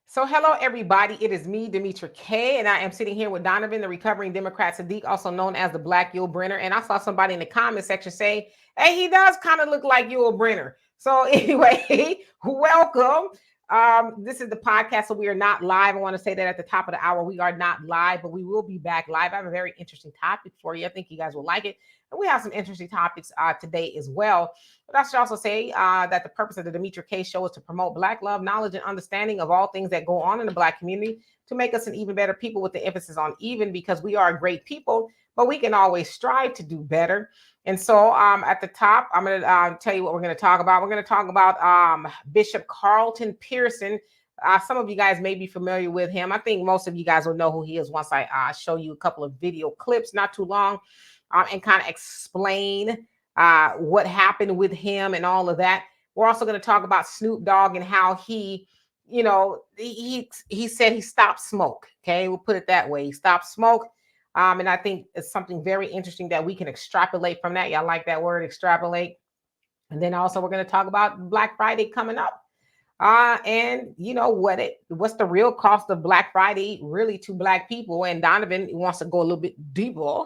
So, hello everybody. It is me, Demetra Kaye, and I am sitting here with Donovan, the recovering Democrat Sadiq, also known as the Black Yul Brenner. And I saw somebody in the comment section say, "Hey, he does kind of look like Yul Brenner." So, anyway, welcome. This is the podcast, so we are not live. I want to say that at the top of the hour, we are not live, but we will be back live. I have a very interesting topic for you. I think you guys will like it. And we have some interesting topics today as well. But I should also say that the purpose of the Demetra K Show is to promote Black love, knowledge, and understanding of all things that go on in the Black community to make us an even better people, with the emphasis on even, because we are a great people, but we can always strive to do better. And so at the top, I'm going to tell you what we're going to talk about. We're going to talk about Bishop Carlton Pearson. Some of you guys may be familiar with him. I think most of you guys will know who he is once I show you a couple of video clips, not too long, and kind of explain what happened with him and all of that. We're also going to talk about Snoop Dogg and how he said he stopped smoke. Okay, we'll put it that way. He stopped smoke. And I think it's something very interesting that we can extrapolate from that. Y'all like that word, extrapolate? And then also we're going to talk about Black Friday coming up. And you know what's the real cost of Black Friday really to Black people? And Donovan wants to go a little bit deeper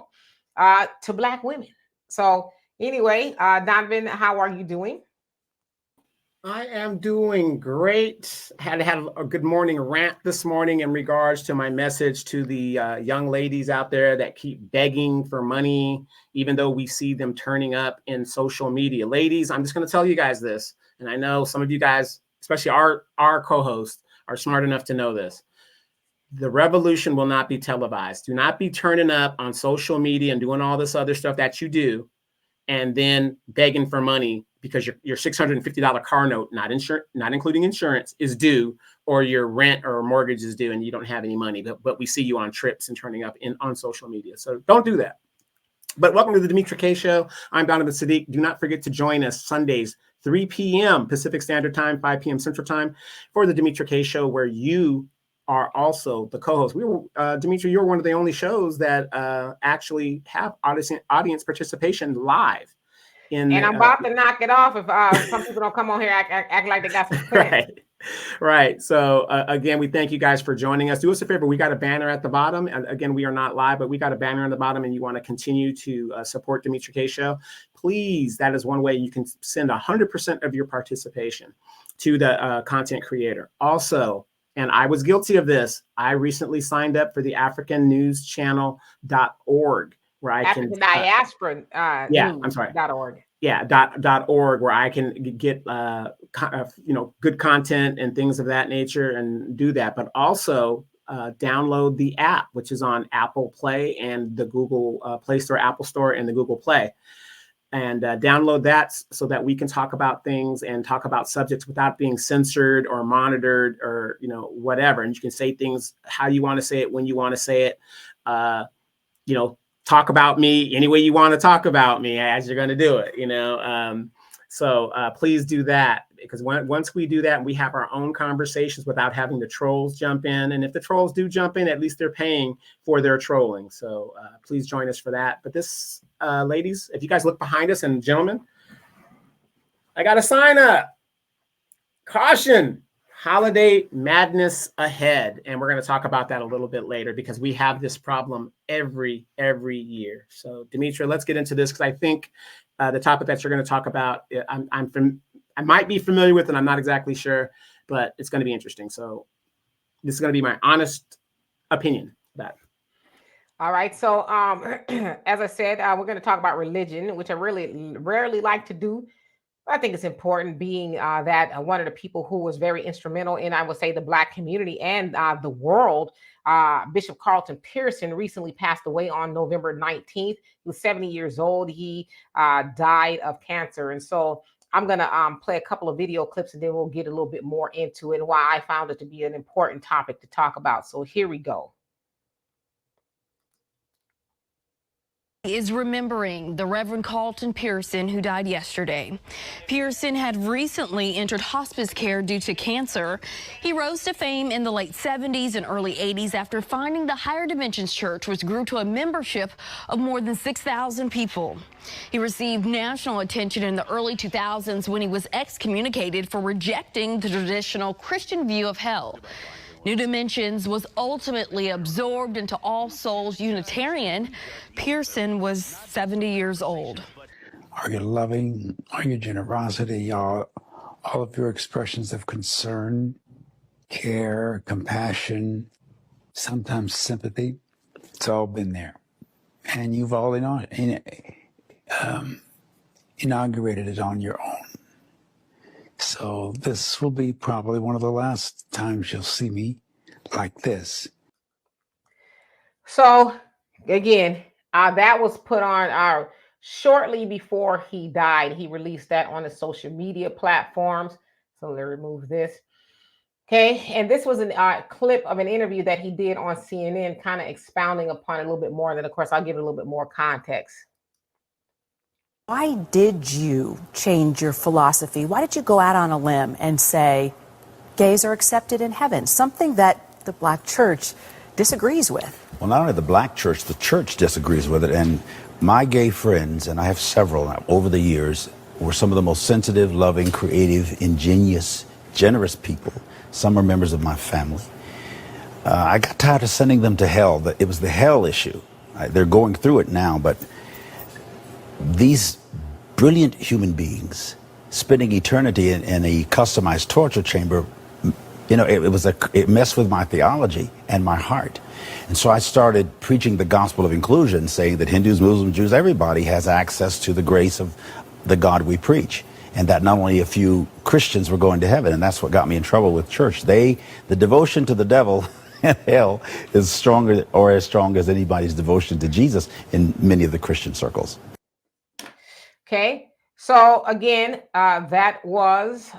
to Black women. So anyway, Donovan, how are you doing? I am doing great. Had a good morning rant this morning in regards to my message to the young ladies out there that keep begging for money, even though we see them turning up in social media. Ladies, I'm just going to tell you guys this, and I know some of you guys, especially our co-hosts, are smart enough to know this. The revolution will not be televised. Do not be turning up on social media and doing all this other stuff that you do, and then begging for money because your $650 car note, not including insurance, is due, or your rent or mortgage is due, and you don't have any money. But we see you on trips and turning up on social media. So don't do that. But welcome to the Demetra K Show. I'm Donovan Sadiq. Do not forget to join us Sundays, 3 p.m. Pacific Standard Time, 5 p.m. Central Time, for the Demetra K Show, where you are also the co-host. Demetra, you're one of the only shows that actually have audience participation live. And I'm about to knock it off if some people don't come on here act like they got some sense. Right. So again, we thank you guys for joining us. Do us a favor. We got a banner at the bottom. And again, we are not live, but we got a banner on the bottom, and you want to continue to support Demetra K Show. Please, that is one way you can send 100% of your participation to the content creator. Also, and I was guilty of this, I recently signed up for the AfricanNewsChannel.org, where I can diaspora. .org. Yeah, .org, where I can get good content and things of that nature and do that. But also download the app, which is on Apple Play and the Google Play Store, Apple Store, and the Google Play. And download that so that we can talk about things and talk about subjects without being censored or monitored or whatever. And you can say things how you want to say it, when you want to say it. Talk about me any way you want to talk about me as you're going to do it. So please do that, because once we do that, we have our own conversations without having the trolls jump in. And if the trolls do jump in, at least they're paying for their trolling. So please join us for that. But this, ladies, if you guys look behind us, and gentlemen, I got a sign up. Caution, holiday madness ahead. And we're going to talk about that a little bit later, because we have this problem every year. So Demetra, let's get into this, because I think the topic that you're going to talk about, I might be familiar with, and I'm not exactly sure, but it's going to be interesting. So this is going to be my honest opinion about it. All right. So as I said, we're going to talk about religion, which I really rarely like to do. I think it's important, being that one of the people who was very instrumental in, I would say, the Black community and the world, Bishop Carlton Pearson, recently passed away on November 19th. He was 70 years old. He died of cancer. And so I'm going to play a couple of video clips, and then we'll get a little bit more into it and why I found it to be an important topic to talk about. So here we go. Is remembering the Reverend Carlton Pearson, who died yesterday. Pearson had recently entered hospice care due to cancer. He rose to fame in the late 70s and early 80s after finding the Higher Dimensions Church, which grew to a membership of more than 6,000 people. He received national attention in the early 2000s when he was excommunicated for rejecting the traditional Christian view of hell. New Dimensions was ultimately absorbed into All Souls Unitarian. Pearson was 70 years old. Are you loving? Are your generosity? All of your expressions of concern, care, compassion, sometimes sympathy, it's all been there. And you've all inaugurated it on your own. So this will be probably one of the last times you'll see me like this. So again, that was put on shortly before he died. He released that on the social media platforms. So let's remove this. Okay, and this was a clip of an interview that he did on CNN, kind of expounding upon it a little bit more. And then, of course, I'll give it a little bit more context. Why did you change your philosophy? Why did you go out on a limb and say gays are accepted in heaven, something that the Black church disagrees with? Well, not only the Black church, the church disagrees with it. And my gay friends, and I have several over the years, were some of the most sensitive, loving, creative, ingenious, generous people. Some are members of my family. I got tired of sending them to hell. It was the hell issue. They're going through it now, but these brilliant human beings spending eternity in a customized torture chamber, you know, it messed with my theology and my heart. And so I started preaching the gospel of inclusion, saying that Hindus, Muslims, Jews, everybody has access to the grace of the God we preach. And that not only a few Christians were going to heaven, and that's what got me in trouble with church. The devotion to the devil and hell is stronger, or as strong as anybody's devotion to Jesus in many of the Christian circles. Okay, so again, that was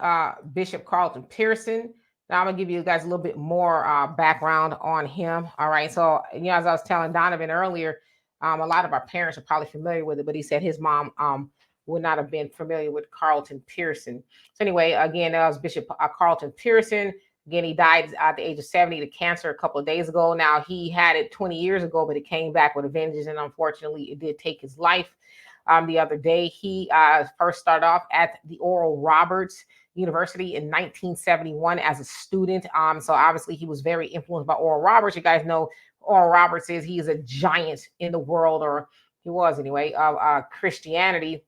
Bishop Carlton Pearson. Now I'm gonna give you guys a little bit more background on him. All right, so you know, as I was telling Donovan earlier, a lot of our parents are probably familiar with it, but he said his mom would not have been familiar with Carlton Pearson. So anyway, again, that was Bishop Carlton Pearson. Again, he died at the age of 70 to cancer a couple of days ago. Now, he had it 20 years ago, but it came back with a vengeance, and unfortunately, it did take his life. The other day, he first started off at the Oral Roberts University in 1971 as a student. So obviously, he was very influenced by Oral Roberts. You guys know Oral Roberts he is a giant in the world, or he was anyway, of Christianity.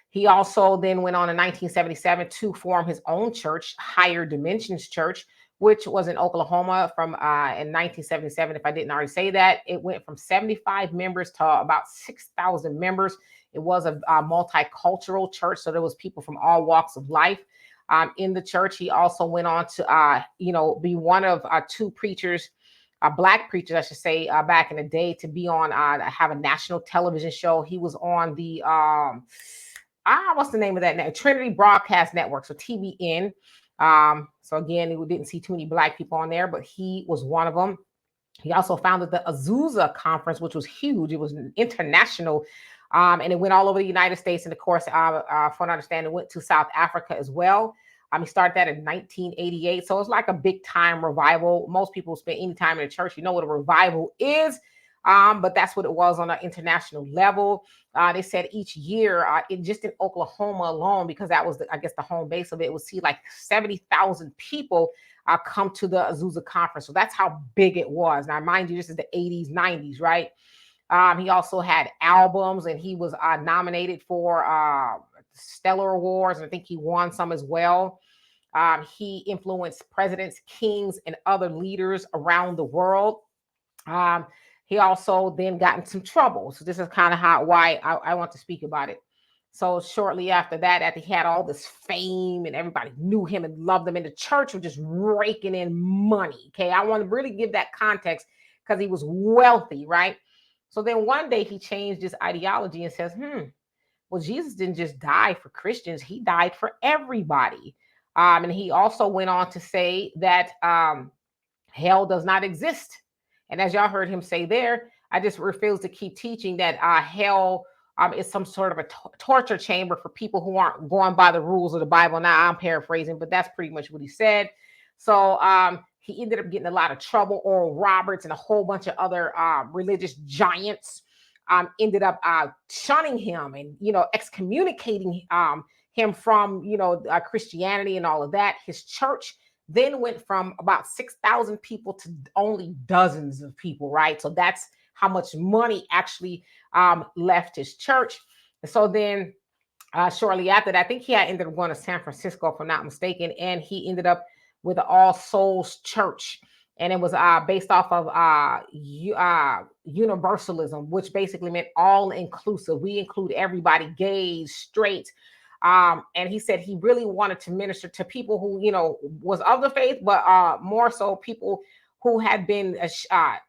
He also then went on in 1977 to form his own church, Higher Dimensions Church, which was in Oklahoma from in 1977. If I didn't already say that, it went from 75 members to about 6,000 members. It was a multicultural church, so there was people from all walks of life in the church. He also went on to, be one of two preachers, Black preachers, I should say, back in the day, to be on, have a national television show. He was on the, what's the name of that? Trinity Broadcast Network, so TBN. So again, we didn't see too many Black people on there, but he was one of them. He also founded the Azusa Conference, which was huge. It was international, and it went all over the United States. And of course, for an understanding, went to South Africa as well. He started that in 1988. So it's like a big time revival. Most people spend any time in the church, you know what a revival is. But that's what it was on an international level. They said each year, just in Oklahoma alone, because that was, the home base of it, would see like 70,000 people come to the Azusa Conference. So that's how big it was. Now, mind you, this is the 80s, 90s, right? He also had albums, and he was nominated for Stellar Awards, and I think he won some as well. He influenced presidents, kings, and other leaders around the world. He also then got in some trouble. So this is kind of why I want to speak about it. So shortly after that, after he had all this fame and everybody knew him and loved him, and the church was just raking in money. Okay, I want to really give that context because he was wealthy, right? So then one day he changed his ideology and says, well, Jesus didn't just die for Christians. He died for everybody. And he also went on to say that hell does not exist. And as y'all heard him say there, I just refuse to keep teaching that hell is some sort of a torture chamber for people who aren't going by the rules of the Bible. Now, I'm paraphrasing, but that's pretty much what he said. So he ended up getting a lot of trouble. Oral Roberts and a whole bunch of other religious giants ended up shunning him and, excommunicating him from, Christianity and all of that. His church then went from about 6,000 people to only dozens of people, right? So that's how much money actually left his church. And so then shortly after that, I think he had ended up going to San Francisco, if I'm not mistaken, and he ended up with the All Souls Church. And it was based off of universalism, which basically meant all inclusive. We include everybody, gays, straight. And he said he really wanted to minister to people who, was of the faith, but more so people who had been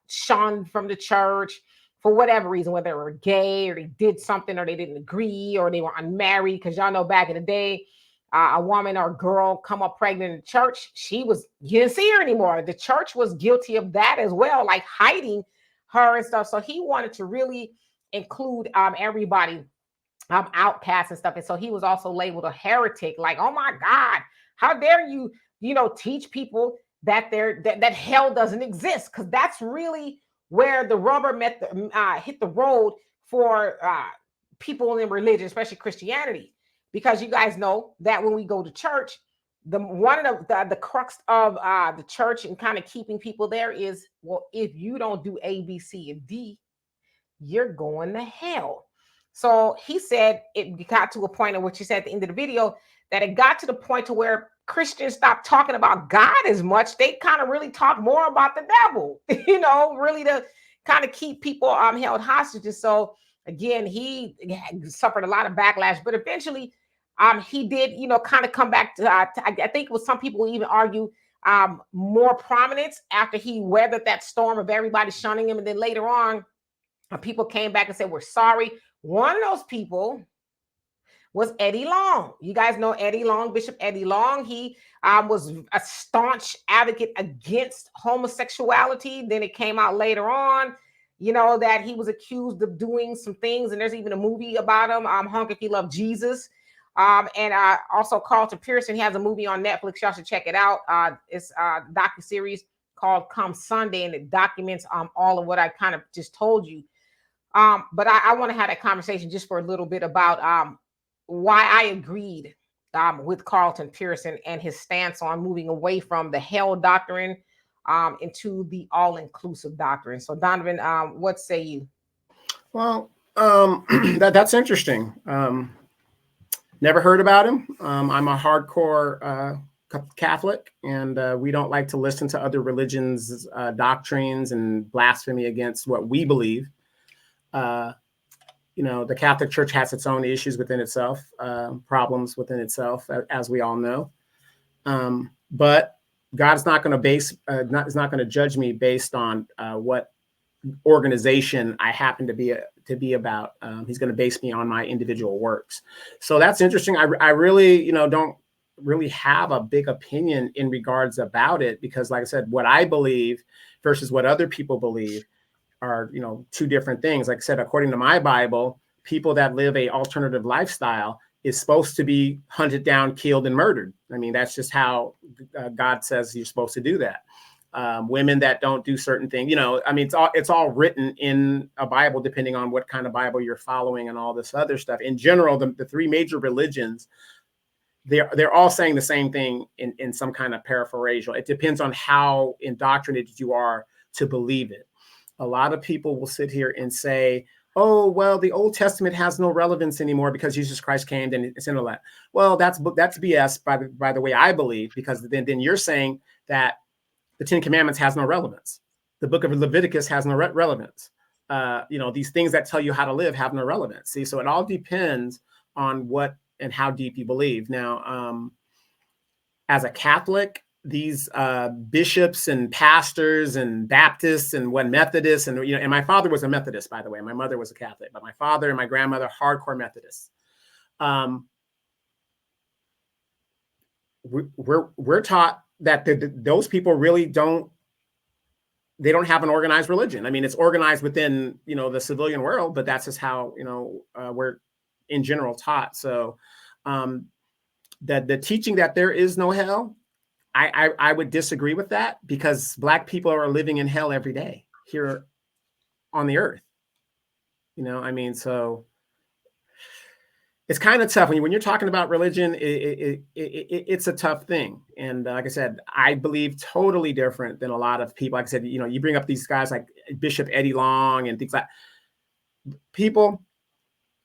shunned from the church for whatever reason, whether they were gay or they did something or they didn't agree or they were unmarried. Because y'all know back in the day, a woman or a girl come up pregnant in church, you didn't see her anymore. The church was guilty of that as well, like hiding her and stuff. So he wanted to really include everybody, outcasts and stuff. And so he was also labeled a heretic, like, oh my God, how dare you, teach people that that hell doesn't exist? Because that's really where the rubber hit the road for people in religion, especially Christianity. Because you guys know that when we go to church, one of the crux of the church and kind of keeping people there is, well, if you don't do A, B, C, and D, you're going to hell. So he said it got to a point, of what you said at the end of the video, that it got to the point to where Christians stopped talking about God as much. They kind of really talk more about the devil, really to kind of keep people held hostages. So again, he suffered a lot of backlash, but eventually he did, kind of come back to, I think it was some people even argue more prominence after he weathered that storm of everybody shunning him. And then later on, people came back and said, we're sorry. One of those people was Eddie Long. You guys know Eddie Long, Bishop Eddie Long. He was a staunch advocate against homosexuality. Then it came out later on, that he was accused of doing some things. And there's even a movie about him, Honk If You Love Jesus. And also Carlton Pearson, he has a movie on Netflix. Y'all should check it out. It's a docuseries called Come Sunday, and it documents all of what I kind of just told you. But I want to have that conversation just for a little bit about why I agreed with Carlton Pearson and his stance on moving away from the hell doctrine into the all-inclusive doctrine. So Donovan, what say you? Well, that's interesting. Never heard about him. I'm a hardcore Catholic, and we don't like to listen to other religions' doctrines and blasphemy against what we believe. The Catholic Church has its own issues within itself, problems within itself, as we all know. But God's not going to is not going to judge me based on what organization I happen to be about. He's going to base me on my individual works. So that's interesting. I really, don't really have a big opinion in regards about it, because like I said, what I believe versus what other people believe are, two different things. Like I said, according to my Bible, people that live a alternative lifestyle is supposed to be hunted down, killed, and murdered. I mean, that's just how God says you're supposed to do that. Women that don't do certain things, it's all written in a Bible, depending on what kind of Bible you're following and all this other stuff. In general, the three major religions, they're all saying the same thing in some kind of paraphrasal. It depends on how indoctrinated you are to believe it. A lot of people will sit here and say, oh, well, the Old Testament has no relevance anymore because Jesus Christ came and it's in all that. Well, that's BS by the way I believe, because then you're saying that the Ten Commandments has no relevance. The book of Leviticus has no relevance. These things that tell you how to live have no relevance. See, so it all depends on what and how deep you believe. Now, as a Catholic, these bishops and pastors and Baptists and Methodists, and my father was a Methodist, by the way. My mother was a Catholic, but my father and my grandmother, hardcore Methodists. We're taught that those people really don't have an organized religion. I mean, it's organized within, the civilian world, but that's just how, we're in general taught. So the teaching that there is no hell, I would disagree with that, because Black people are living in hell every day here on the earth. So it's kind of tough when you're talking about religion. It's a tough thing, and like I said, I believe totally different than a lot of people. Like I said, you bring up these guys like Bishop Eddie Long and things like people.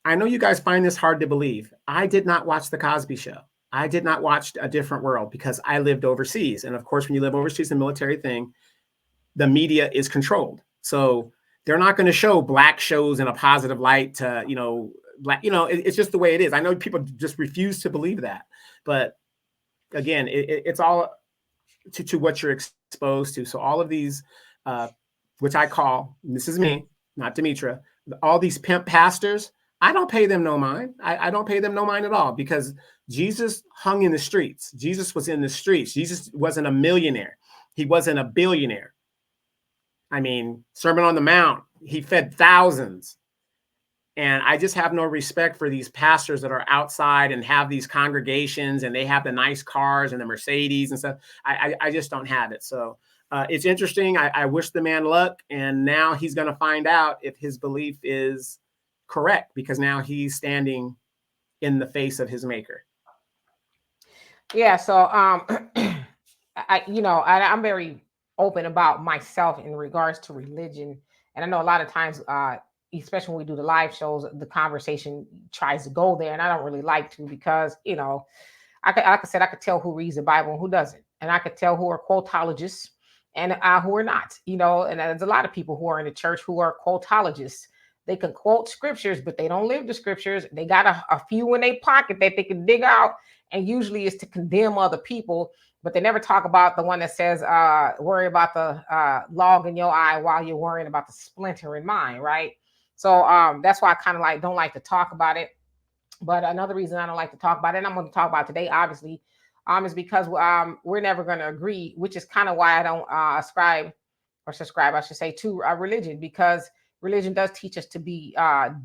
I know you guys find this hard to believe. I did not watch The Cosby Show. I did not watch A Different World because I lived overseas, and of course, when you live overseas, the military thing, the media is controlled, so they're not going to show black shows in a positive light to black, it's just the way it is. I know people just refuse to believe that, but again, it's all to what you're exposed to. So all of these, which I call, and this is me, not Demetra, all these pimp pastors, I don't pay them no mind. I don't pay them no mind at all, because Jesus hung in the streets. Jesus was in the streets. Jesus wasn't a millionaire. He wasn't a billionaire. I mean, Sermon on the Mount, he fed thousands. And I just have no respect for these pastors that are outside and have these congregations and they have the nice cars and the Mercedes and stuff. I just don't have it. So it's interesting. I wish the man luck. And now he's going to find out if his belief is correct, because now he's standing in the face of his maker. Yeah. So I'm very open about myself in regards to religion. And I know a lot of times, especially when we do the live shows, the conversation tries to go there, and I don't really like to, because like I said, I could tell who reads the Bible and who doesn't, and I could tell who are quotologists and who are not. And there's a lot of people who are in the church who are quotologists. They can quote scriptures, but they don't live the scriptures. They got a few in their pocket that they can dig out, and usually it's to condemn other people. But they never talk about the one that says, worry about the log in your eye while you're worrying about the splinter in mine, right? So that's why I kind of don't like to talk about it. But another reason I don't like to talk about it, and I'm going to talk about today, obviously, is because we're never going to agree, which is kind of why I don't subscribe, I should say, to religion, because religion does teach us to be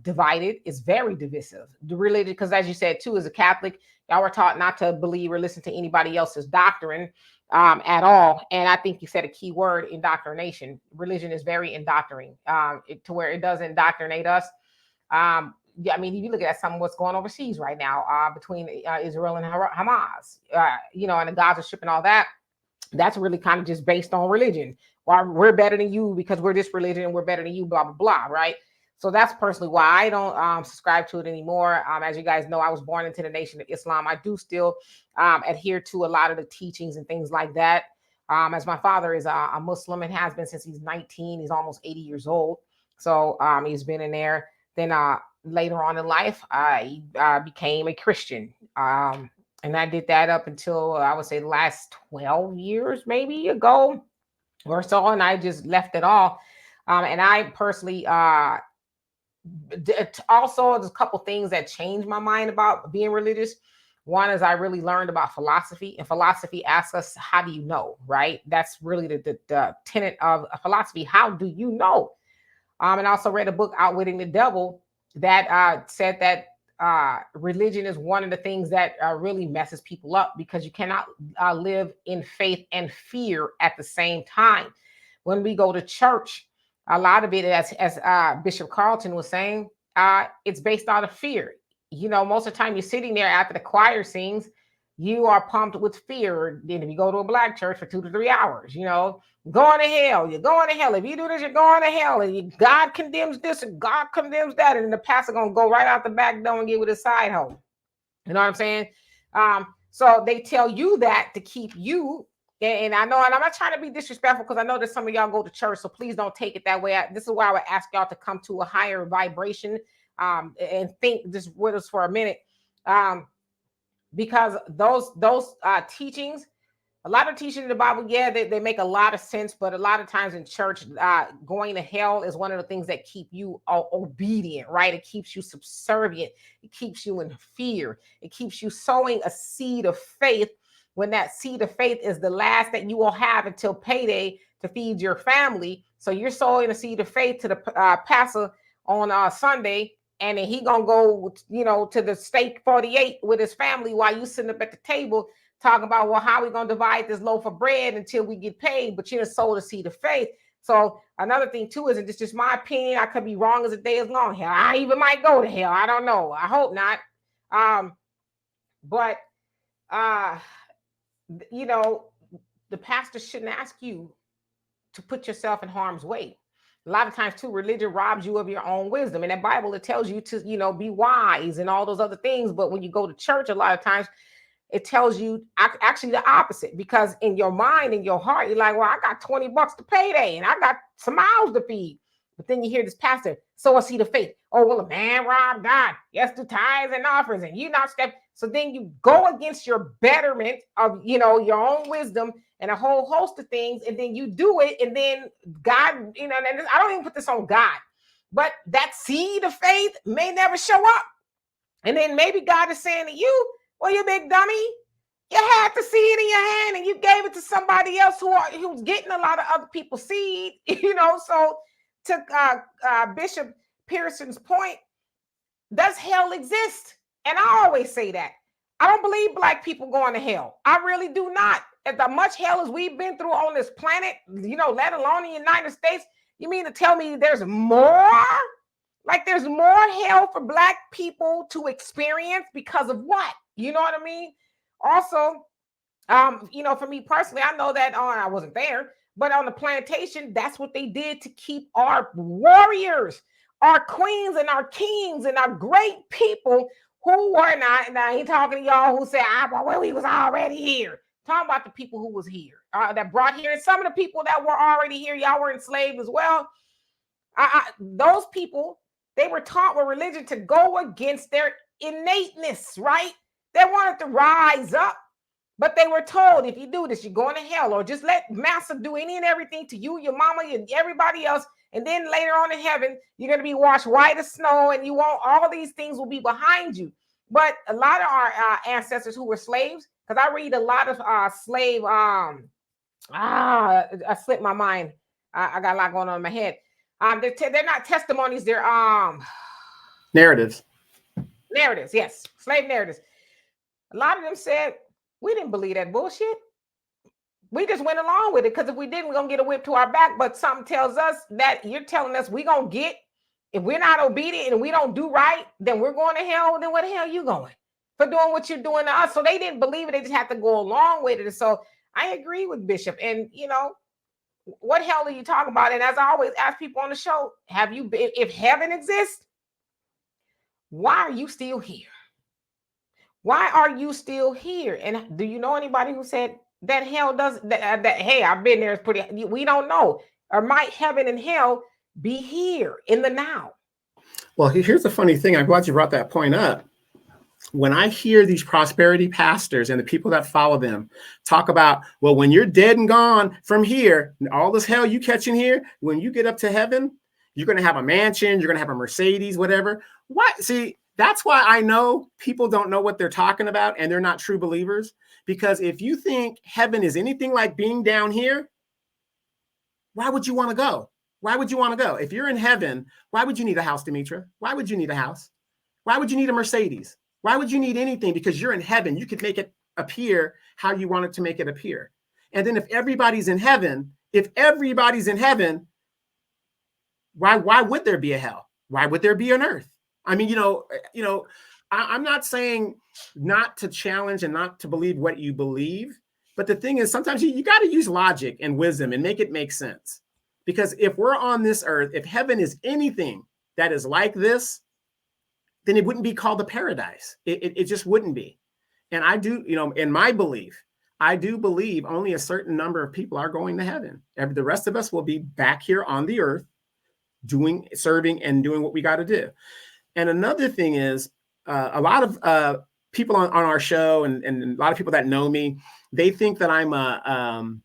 divided. It's very divisive. The religion, because as you said, too, as a Catholic, y'all were taught not to believe or listen to anybody else's doctrine at all. And I think you said a key word: indoctrination. Religion is very indoctrinating, to where it does indoctrinate us. Yeah, I mean, if you look at some of what's going overseas right now between Israel and Hamas, and the Gaza Strip and all that, that's really kind of just based on religion. Well, we're better than you because we're this religion and we're better than you, blah, blah, blah, right? So that's personally why I don't subscribe to it anymore. As you guys know, I was born into the Nation of Islam. I do still adhere to a lot of the teachings and things like that. As my father is a Muslim and has been since he's 19. He's almost 80 years old. So he's been in there. Then later on in life, I became a Christian. And I did that up until, I would say, the last 12 years, maybe ago or so. And I just left it all. And I personally, also, there's a couple things that changed my mind about being religious. One is I really learned about philosophy, and philosophy asks us, how do you know, right? That's really the tenet of philosophy. How do you know? And I also read a book, Outwitting the Devil, that said that religion is one of the things that really messes people up, because you cannot live in faith and fear at the same time. When we go to church, a lot of it, as Bishop Carlton was saying, it's based out of fear. Most of the time you're sitting there after the choir sings, you are pumped with fear. Then if you go to a black church for 2 to 3 hours, going to hell, you're going to hell. If you do this, you're going to hell. And God condemns this and God condemns that. And the pastor going to go right out the back door and get with his side hoe. You know what I'm saying? So they tell you that to keep you. And I know, and I'm not trying to be disrespectful, because I know that some of y'all go to church, so please don't take it that way. This is why I would ask y'all to come to a higher vibration and think just with us for a minute. Because those teachings, a lot of teaching in the Bible, yeah, they make a lot of sense, but a lot of times in church, going to hell is one of the things that keep you obedient, right? It keeps you subservient. It keeps you in fear. It keeps you sowing a seed of faith, when that seed of faith is the last that you will have until payday to feed your family. So you're sowing a seed of faith to the pastor on Sunday, and then he gonna go, to the steak 48 with his family while you sitting up at the table talking about, well, how we gonna divide this loaf of bread until we get paid? But you done sowed a seed of faith. So another thing too is, and this is just my opinion, I could be wrong as the day is long. Hell, I even might go to hell. I don't know. I hope not. But you know, the pastor shouldn't ask you to put yourself in harm's way. A lot of times too, religion robs you of your own wisdom. In that Bible, it tells you to, be wise and all those other things. But when you go to church, a lot of times it tells you actually the opposite, because in your mind, in your heart, you're like, well, I got $20 to payday and I got some mouths to feed. But then you hear this pastor, sow a seed of faith. Oh, well, a man robbed God. Yes, do tithes and offerings, and you not step. So then you go against your betterment of, your own wisdom and a whole host of things. And then you do it. And then God, and I don't even put this on God, but that seed of faith may never show up. And then maybe God is saying to you, well, you big dummy, you had the seed in your hand and you gave it to somebody else who's getting a lot of other people's seed, So to Bishop Pearson's point, does hell exist? And I always say that. I don't believe Black people going to hell. I really do not. As much hell as we've been through on this planet, let alone in the United States, you mean to tell me there's more? Like there's more hell for Black people to experience because of what? You know what I mean? Also, for me personally, I know that I wasn't there, but on the plantation, that's what they did to keep our warriors, our queens and our kings and our great people who were not. Now he talking to y'all who said, well, we was already here. Talking about the people who was here, that brought here, and some of the people that were already here, y'all were enslaved as well. Those people, they were taught with religion to go against their innateness, right? They wanted to rise up, but they were told, if you do this, you're going to hell, or just let Master do any and everything to you, your mama, and everybody else. And then later on in heaven, you're going to be washed white as snow, and all these things will be behind you. But a lot of our ancestors who were slaves, because I read a lot of slave, I slipped my mind. I got a lot going on in my head. They're not testimonies, they're narratives. Narratives, yes, slave narratives. A lot of them said, we didn't believe that bullshit. We just went along with it, because if we didn't, we're going to get a whip to our back. But something tells us that you're telling us we're going to get, if we're not obedient and we don't do right, then we're going to hell. Then where the hell are you going for doing what you're doing to us? So they didn't believe it. They just had to go along with it. And so I agree with Bishop. And, what hell are you talking about? And as I always ask people on the show, if heaven exists, why are you still here? Why are you still here? And do you know anybody who said that hell does that? Hey, I've been there. It's pretty. We don't know. Or might heaven and hell be here in the now? Well, here's the funny thing. I'm glad you brought that point up. When I hear these prosperity pastors and the people that follow them talk about, well, when you're dead and gone from here, all this hell you catch in here, when you get up to heaven, you're going to have a mansion, you're going to have a Mercedes, whatever. What? See, that's why I know people don't know what they're talking about and they're not true believers. Because if you think heaven is anything like being down here, why would you want to go? Why would you want to go? If you're in heaven, why would you need a house, Demetra? Why would you need a house? Why would you need a Mercedes? Why would you need anything? Because you're in heaven. You could make it appear how you want it to make it appear. And then if everybody's in heaven, why would there be a hell? Why would there be an earth? I mean, I'm not saying not to challenge and not to believe what you believe. But the thing is, sometimes you got to use logic and wisdom and make it make sense. Because if we're on this earth, if heaven is anything that is like this, then it wouldn't be called a paradise. It just wouldn't be. And I do, in my belief, I do believe only a certain number of people are going to heaven. The rest of us will be back here on the earth serving and doing what we got to do. And another thing is a lot of people on our show and a lot of people that know me, they think that I'm a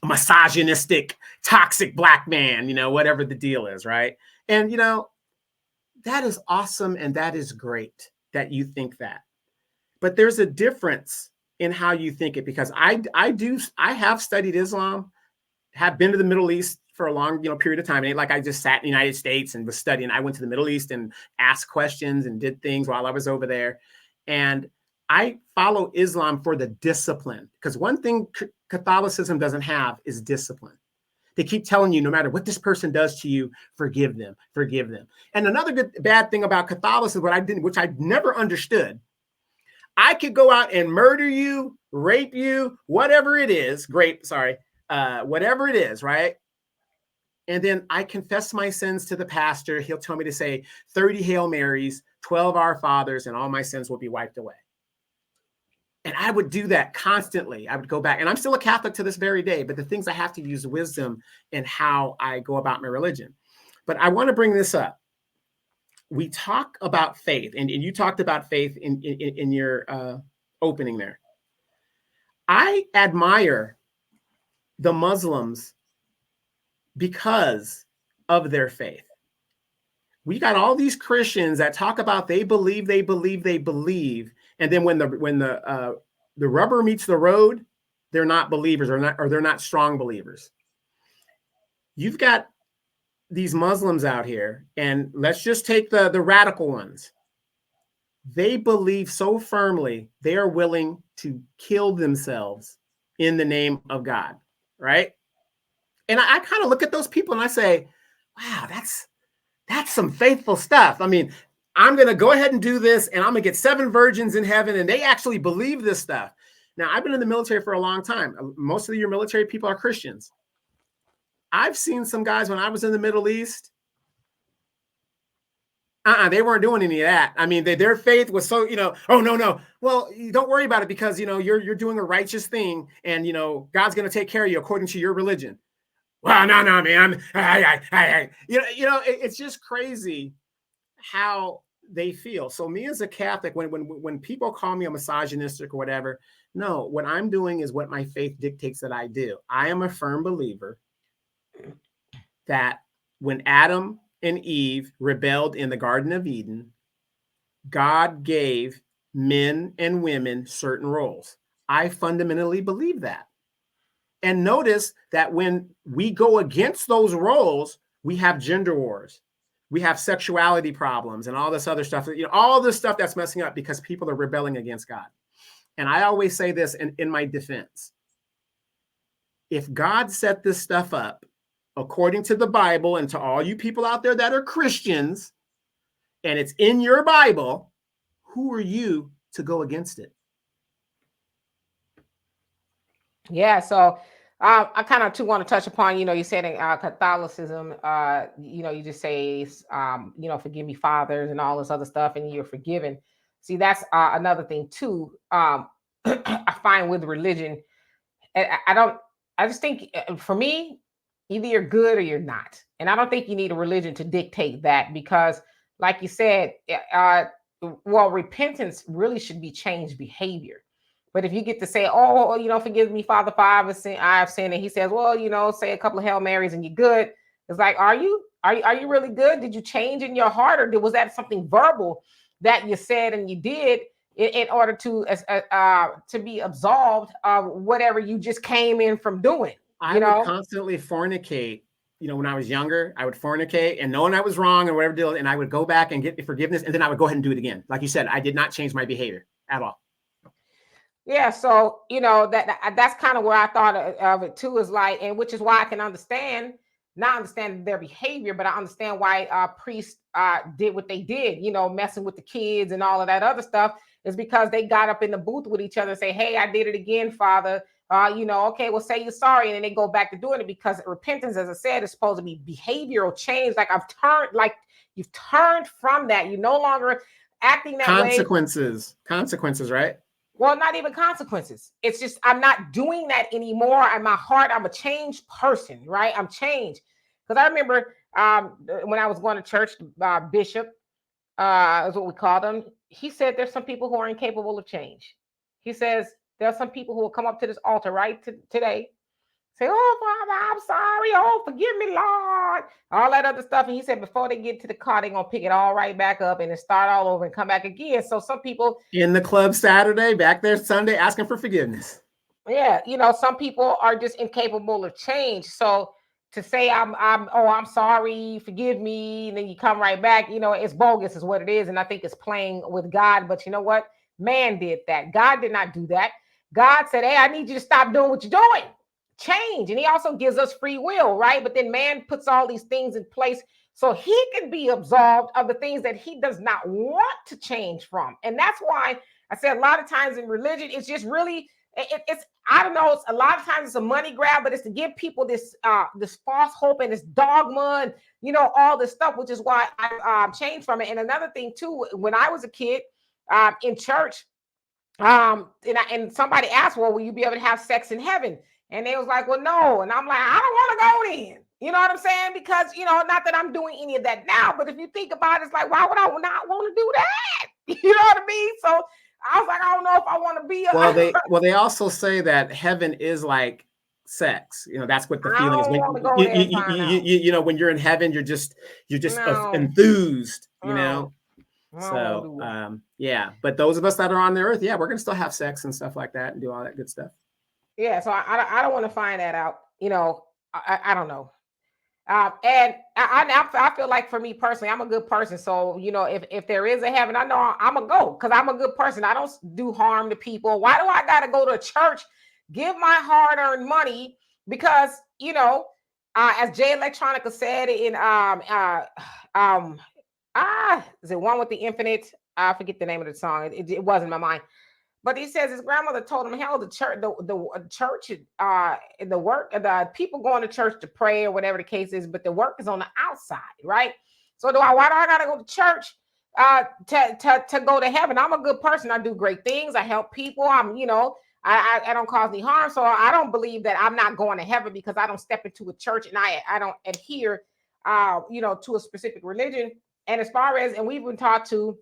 misogynistic, toxic Black man, whatever the deal is, right? And, that is awesome. And that is great that you think that. But there's a difference in how you think it, because I have studied Islam, have been to the Middle East for a long, period of time. It ain't like I just sat in the United States and was studying. I went to the Middle East and asked questions and did things while I was over there. And I follow Islam for the discipline, because one thing Catholicism doesn't have is discipline. They keep telling you, no matter what this person does to you, forgive them, forgive them. And another bad thing about Catholicism, which I never understood, I could go out and murder you, rape you, whatever it is, whatever it is, right? And then I confess my sins to the pastor. He'll tell me to say 30 Hail Marys, 12 Our Fathers, and all my sins will be wiped away. And I would do that constantly. I would go back, and I'm still a Catholic to this very day, but the things I have to use wisdom in how I go about my religion. But I want to bring this up. We talk about faith, and you talked about faith in your opening there. I admire the Muslims because of their faith. We got all these Christians that talk about they believe, and then when the rubber meets the road, they're not believers, or they're not strong believers. You've got these Muslims out here, and let's just take the radical ones. They believe so firmly they are willing to kill themselves in the name of God, right? And I kind of look at those people and I say, wow, that's some faithful stuff. I mean, I'm going to go ahead and do this, and I'm going to get 7 virgins in heaven, and they actually believe this stuff. Now, I've been in the military for a long time. Most of your military people are Christians. I've seen some guys when I was in the Middle East. They weren't doing any of that. I mean, their faith was so, oh, no. Well, you don't worry about it because, you're doing a righteous thing, and, God's going to take care of you according to your religion. Well, no, man. It's just crazy how they feel. So me as a Catholic, when people call me a misogynistic or whatever, no, what I'm doing is what my faith dictates that I do. I am a firm believer that when Adam and Eve rebelled in the Garden of Eden, God gave men and women certain roles. I fundamentally believe that. And notice that when we go against those roles, we have gender wars. We have sexuality problems and all this other stuff, all this stuff that's messing up because people are rebelling against God. And I always say this in my defense. If God set this stuff up according to the Bible, and to all you people out there that are Christians, and it's in your Bible, who are you to go against it? Yeah, so I kind of too want to touch upon, you said in Catholicism, you just say, forgive me, fathers, and all this other stuff, and you're forgiven. See, that's another thing too. I find with religion, I just think for me, either you're good or you're not. And I don't think you need a religion to dictate that, because like you said, repentance really should be changed behavior. But if you get to say, oh, forgive me, Father, for I have sinned, and he says, well, say a couple of Hail Marys and you're good. It's like, are you really good? Did you change in your heart, or was that something verbal that you said and you did in order to be absolved of whatever you just came in from doing? I would constantly fornicate. When I was younger, I would fornicate and knowing I was wrong or whatever deal, and I would go back and get the forgiveness, and then I would go ahead and do it again. Like you said, I did not change my behavior at all. Yeah, so that's kind of where I thought of it too, is like, and which is why I can not understand their behavior, but I understand why priests did what they did, messing with the kids and all of that other stuff, is because they got up in the booth with each other and say, hey, I did it again, Father. Okay, well, say you're sorry, and then they go back to doing it, because repentance, as I said, is supposed to be behavioral change. Like you've turned from that. You're no longer acting that way. Consequences, right? Well, not even consequences. It's just, I'm not doing that anymore. In my heart, I'm a changed person, right? I'm changed. Because I remember when I was going to church, Bishop, is what we called him. He said there's some people who are incapable of change. He says there are some people who will come up to this altar right today, say, oh, Father, I'm sorry. Oh, forgive me, Lord. All that other stuff. And he said before they get to the car, they're going to pick it all right back up and then start all over and come back again. So some people in the club Saturday, back there Sunday, asking for forgiveness. Yeah. Some people are just incapable of change. So to say I'm sorry, forgive me, and then you come right back, it's bogus is what it is. And I think it's playing with God. But you know what? Man did that. God did not do that. God said, hey, I need you to stop doing what you're doing. change, and he also gives us free will, right? But then man puts all these things in place so he can be absolved of the things that he does not want to change from. And that's why I said a lot of times in religion, it's just really, it's, I don't know, it's a lot of times it's a money grab, but it's to give people this this false hope and this dogma and, you know, all this stuff, which is why I changed from it. And another thing too, when I was a kid in church, and somebody asked, well, will you be able to have sex in heaven? And they was like, well, no. And I'm like, I don't want to go then. You know what I'm saying? Because, you know, not that I'm doing any of that now, but if you think about it, it's like, why would I not want to do that? You know what I mean? So I was like, I don't know if I want to be. They also say that heaven is like sex. You know, that's what the feeling is. You know, when you're in heaven, you're just enthused. You know. So yeah, but those of us that are on the earth, yeah, we're gonna still have sex and stuff like that and do all that good stuff. Yeah, so I don't want to find that out. You know, I don't know. And I feel like for me personally, I'm a good person. So, you know, if there is a heaven, I know I'm going to go because I'm a good person. I don't do harm to people. Why do I got to go to a church, give my hard-earned money? Because, you know, as Jay Electronica said in, is it One with the Infinite? I forget the name of the song. It wasn't in my mind. But he says his grandmother told him, hell, the church, the church, the work, the people going to church to pray or whatever the case is, but the work is on the outside, right? So why do I gotta go to church to go to heaven? I'm a good person. I do great things. I help people. I'm, you know, I don't cause any harm. So I don't believe that I'm not going to heaven because I don't step into a church and I don't adhere, you know, to a specific religion. And as far as, and we've been taught to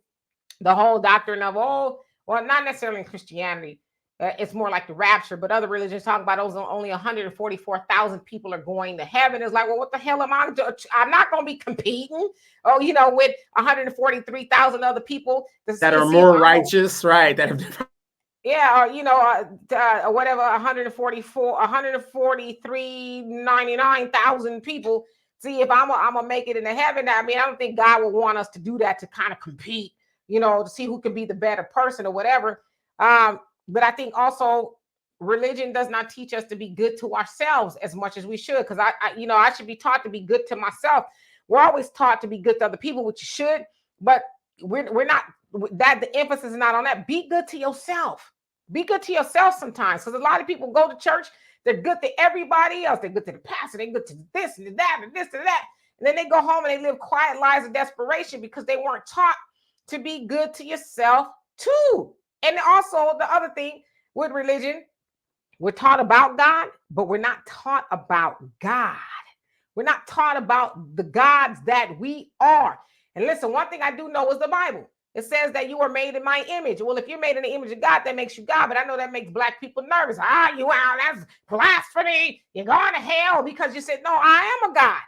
the whole doctrine of, well, not necessarily in Christianity. It's more like the rapture, but other religions talk about those only 144,000 people are going to heaven. It's like, well, what the hell am I doing? I'm not going to be competing, with 143,000 other people that are more righteous, right? That have different. Yeah, or whatever, 143,99,000 people. See if I'm gonna make it into heaven. I mean, I don't think God would want us to do that to kind of compete, to see who can be the better person or whatever. But I think also religion does not teach us to be good to ourselves as much as we should. Because I should be taught to be good to myself. We're always taught to be good to other people, which you should, but we're not. That the emphasis is not on that. Be good to yourself. Be good to yourself sometimes. Because a lot of people go to church, they're good to everybody else. They're good to the pastor. They're good to this and that and this and that. And then they go home and they live quiet lives of desperation because they weren't taught to be good to yourself too. And also the other thing with religion, we're taught about God, but we're not taught about God. We're not taught about the gods that we are. And listen, one thing I do know is the Bible. It says that you are made in my image. Well, if you're made in the image of God, that makes you God. But I know that makes Black people nervous. That's blasphemy. You're going to hell because you said, no, I am a God.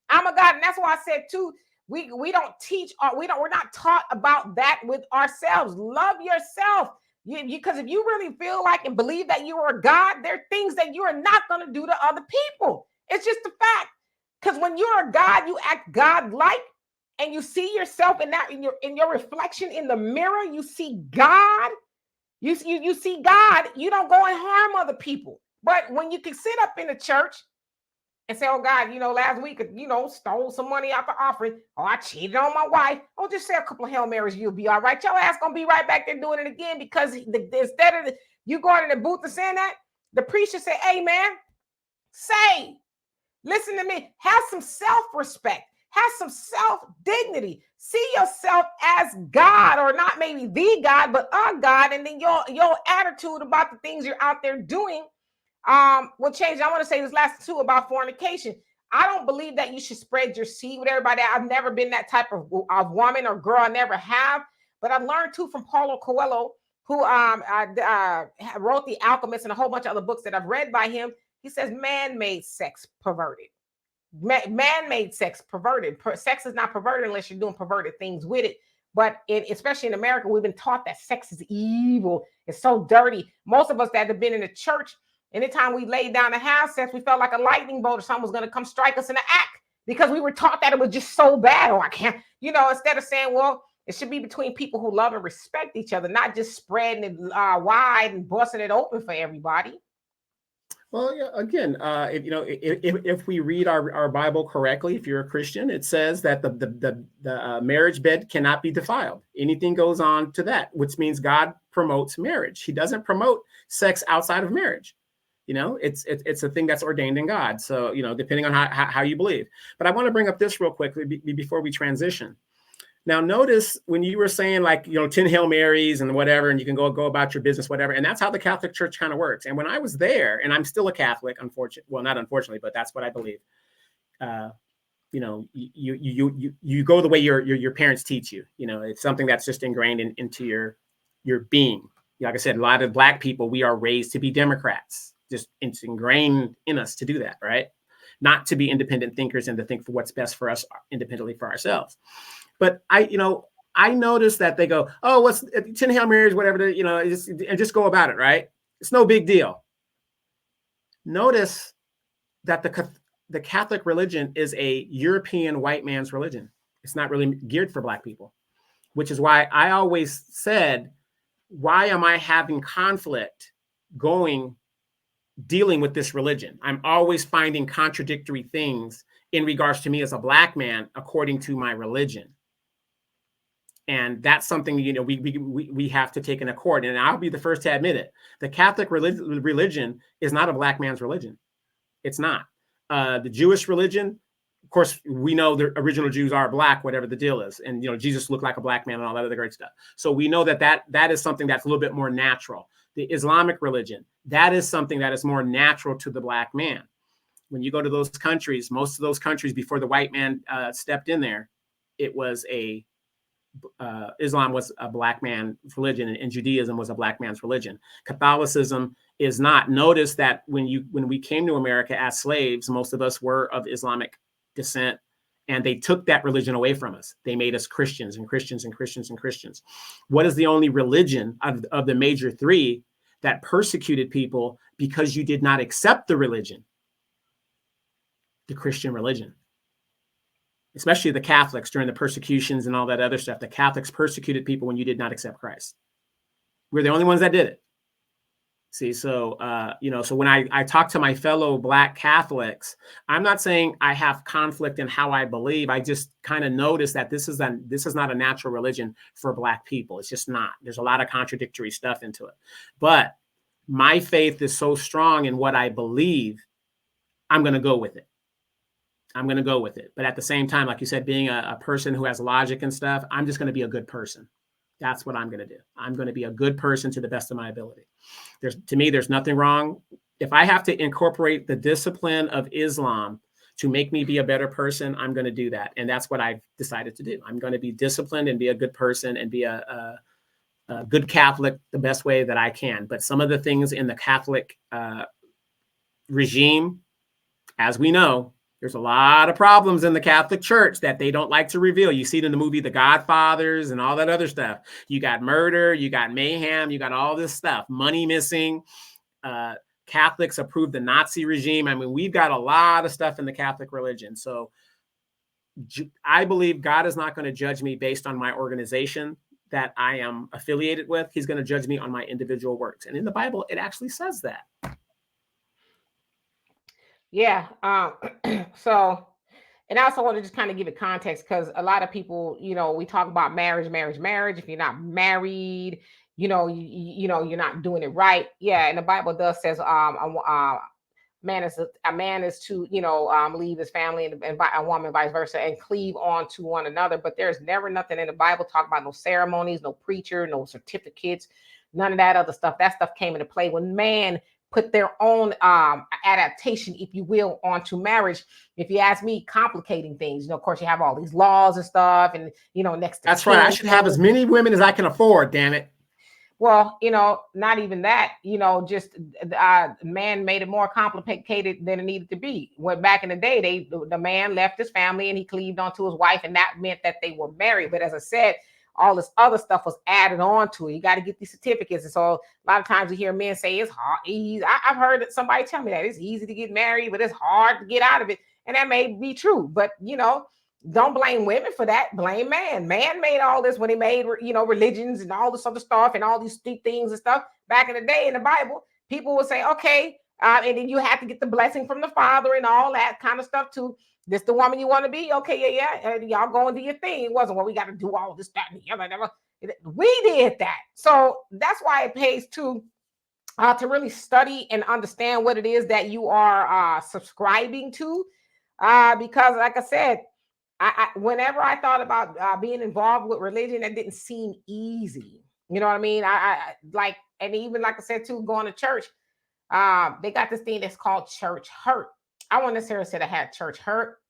I'm a God. And that's why I said too, we don't teach, we're not taught about that with ourselves. Love yourself. Because if you really feel like and believe that you are a God, there are things that you are not going to do to other people. It's just a fact. Because when you're a God, you act God-like. And you see yourself in that, in your reflection in the mirror, you see God. You see God. You don't go and harm other people. But when you can sit up in the church and say, oh God, last week, stole some money out the offering. Oh, I cheated on my wife. Oh, just say a couple of Hail Marys, you'll be all right. Your ass gonna be right back there doing it again because instead of you going in the booth and saying that, the priest should say, hey man, listen to me, have some self-respect. Have some self-dignity. See yourself as God, or not maybe the God, but a God. And then your attitude about the things you're out there doing will change. I want to say this last two about fornication. I don't believe that you should spread your seed with everybody. I've never been that type of woman or girl. I never have. But I've learned too from Paulo Coelho, who wrote The Alchemist and a whole bunch of other books that I've read by him. He says man-made sex perverted. Man-made sex perverted. Sex is not perverted unless you're doing perverted things with it. But especially in America, we've been taught that sex is evil. It's so dirty. Most of us that have been in the church, anytime we laid down to have sex, we felt like a lightning bolt or someone was going to come strike us in the act because we were taught that it was just so bad. Oh, I can't, instead of saying, well, it should be between people who love and respect each other, not just spreading it wide and busting it open for everybody. Well, yeah, again, if we read our Bible correctly, if you're a Christian, it says that the marriage bed cannot be defiled. Anything goes on to that, which means God promotes marriage. He doesn't promote sex outside of marriage. It's a thing that's ordained in God. So, depending on how you believe. But I want to bring up this real quickly before we transition. Now, notice when you were saying 10 Hail Marys and whatever, and you can go about your business, whatever. And that's how the Catholic Church kind of works. And when I was there, and I'm still a Catholic, not unfortunately, but that's what I believe. You go the way your parents teach you. It's something that's just ingrained into your being. Like I said, a lot of Black people, we are raised to be Democrats. Just it's ingrained in us to do that, right? Not to be independent thinkers and to think for what's best for us independently for ourselves. But I noticed that they go, oh, what's 10 Hail Marys, whatever, and just go about it, right? It's no big deal. Notice that the Catholic religion is a European white man's religion. It's not really geared for Black people, which is why I always said, why am I having conflict dealing with this religion? I'm always finding contradictory things in regards to me as a Black man, according to my religion. And that's something, we have to take in accord. And I'll be the first to admit it. The Catholic religion is not a Black man's religion. It's not. The Jewish religion, of course, we know the original Jews are Black, whatever the deal is. And, Jesus looked like a Black man and all that other great stuff. So we know that is something that's a little bit more natural. The Islamic religion, that is something that is more natural to the Black man. When you go to those countries, most of those countries before the white man stepped in there, it was Islam was a Black man's religion, and Judaism was a Black man's religion. Catholicism is not. Notice that when we came to America as slaves, most of us were of Islamic descent, and they took that religion away from us. They made us Christians and Christians and Christians and Christians. What is the only religion of the major three that persecuted people because you did not accept the religion? The Christian religion. Especially the Catholics during the persecutions and all that other stuff. The Catholics persecuted people when you did not accept Christ. We're the only ones that did it. See, so when I talk to my fellow Black Catholics, I'm not saying I have conflict in how I believe. I just kind of notice that this is not a natural religion for Black people. It's just not. There's a lot of contradictory stuff into it. But my faith is so strong in what I believe, I'm going to go with it. But at the same time, like you said, being a person who has logic and stuff, I'm just going to be a good person. That's what I'm going to do. I'm going to be a good person to the best of my ability. To me, there's nothing wrong. If I have to incorporate the discipline of Islam to make me be a better person, I'm going to do that. And that's what I've decided to do. I'm going to be disciplined and be a good person and be a good Catholic the best way that I can. But some of the things in the Catholic regime, as we know, there's a lot of problems in the Catholic Church that they don't like to reveal. You see it in the movie The Godfathers and all that other stuff. You got murder, you got mayhem, you got all this stuff, money missing. Catholics approved the Nazi regime. I mean, we've got a lot of stuff in the Catholic religion. So I believe God is not going to judge me based on my organization that I am affiliated with. He's going to judge me on my individual works. And in the Bible, it actually says that. Yeah. So, and I also want to just kind of give it context, because a lot of people, we talk about marriage. If you're not married, you're not doing it right. Yeah. And the Bible does says, a man is to, leave his family and a woman vice versa and cleave on to one another. But there's never nothing in the Bible talk about no ceremonies, no preacher, no certificates, none of that other stuff. That stuff came into play when man put their own adaptation, if you will, onto marriage. If you ask me, complicating things. Of course, you have all these laws and stuff, and next. That's right. I should have as many women as I can afford. Damn it. Well, not even that. Just man made it more complicated than it needed to be. When back in the day, the man left his family and he cleaved onto his wife, and that meant that they were married. But as I said, all this other stuff was added on to it. You got to get these certificates. And so a lot of times you hear men say it's hard. I've heard somebody tell me that it's easy to get married, but it's hard to get out of it. And that may be true. But, don't blame women for that. Blame man. Man made all this when he made, religions and all this other stuff and all these things and stuff. Back in the day in the Bible, people would say, okay, And then you have to get the blessing from the father and all that kind of stuff too. This the woman you want to be? Okay, yeah. Y'all go and do your thing. It wasn't, well, we got to do all this, that, and the other. We did that. So that's why it pays to really study and understand what it is that you are subscribing to. Because like I said, whenever I thought about being involved with religion, it didn't seem easy. You know what I mean? I like, and even like I said too, going to church, they got this thing that's called church hurt. I won't necessarily say I had church hurt.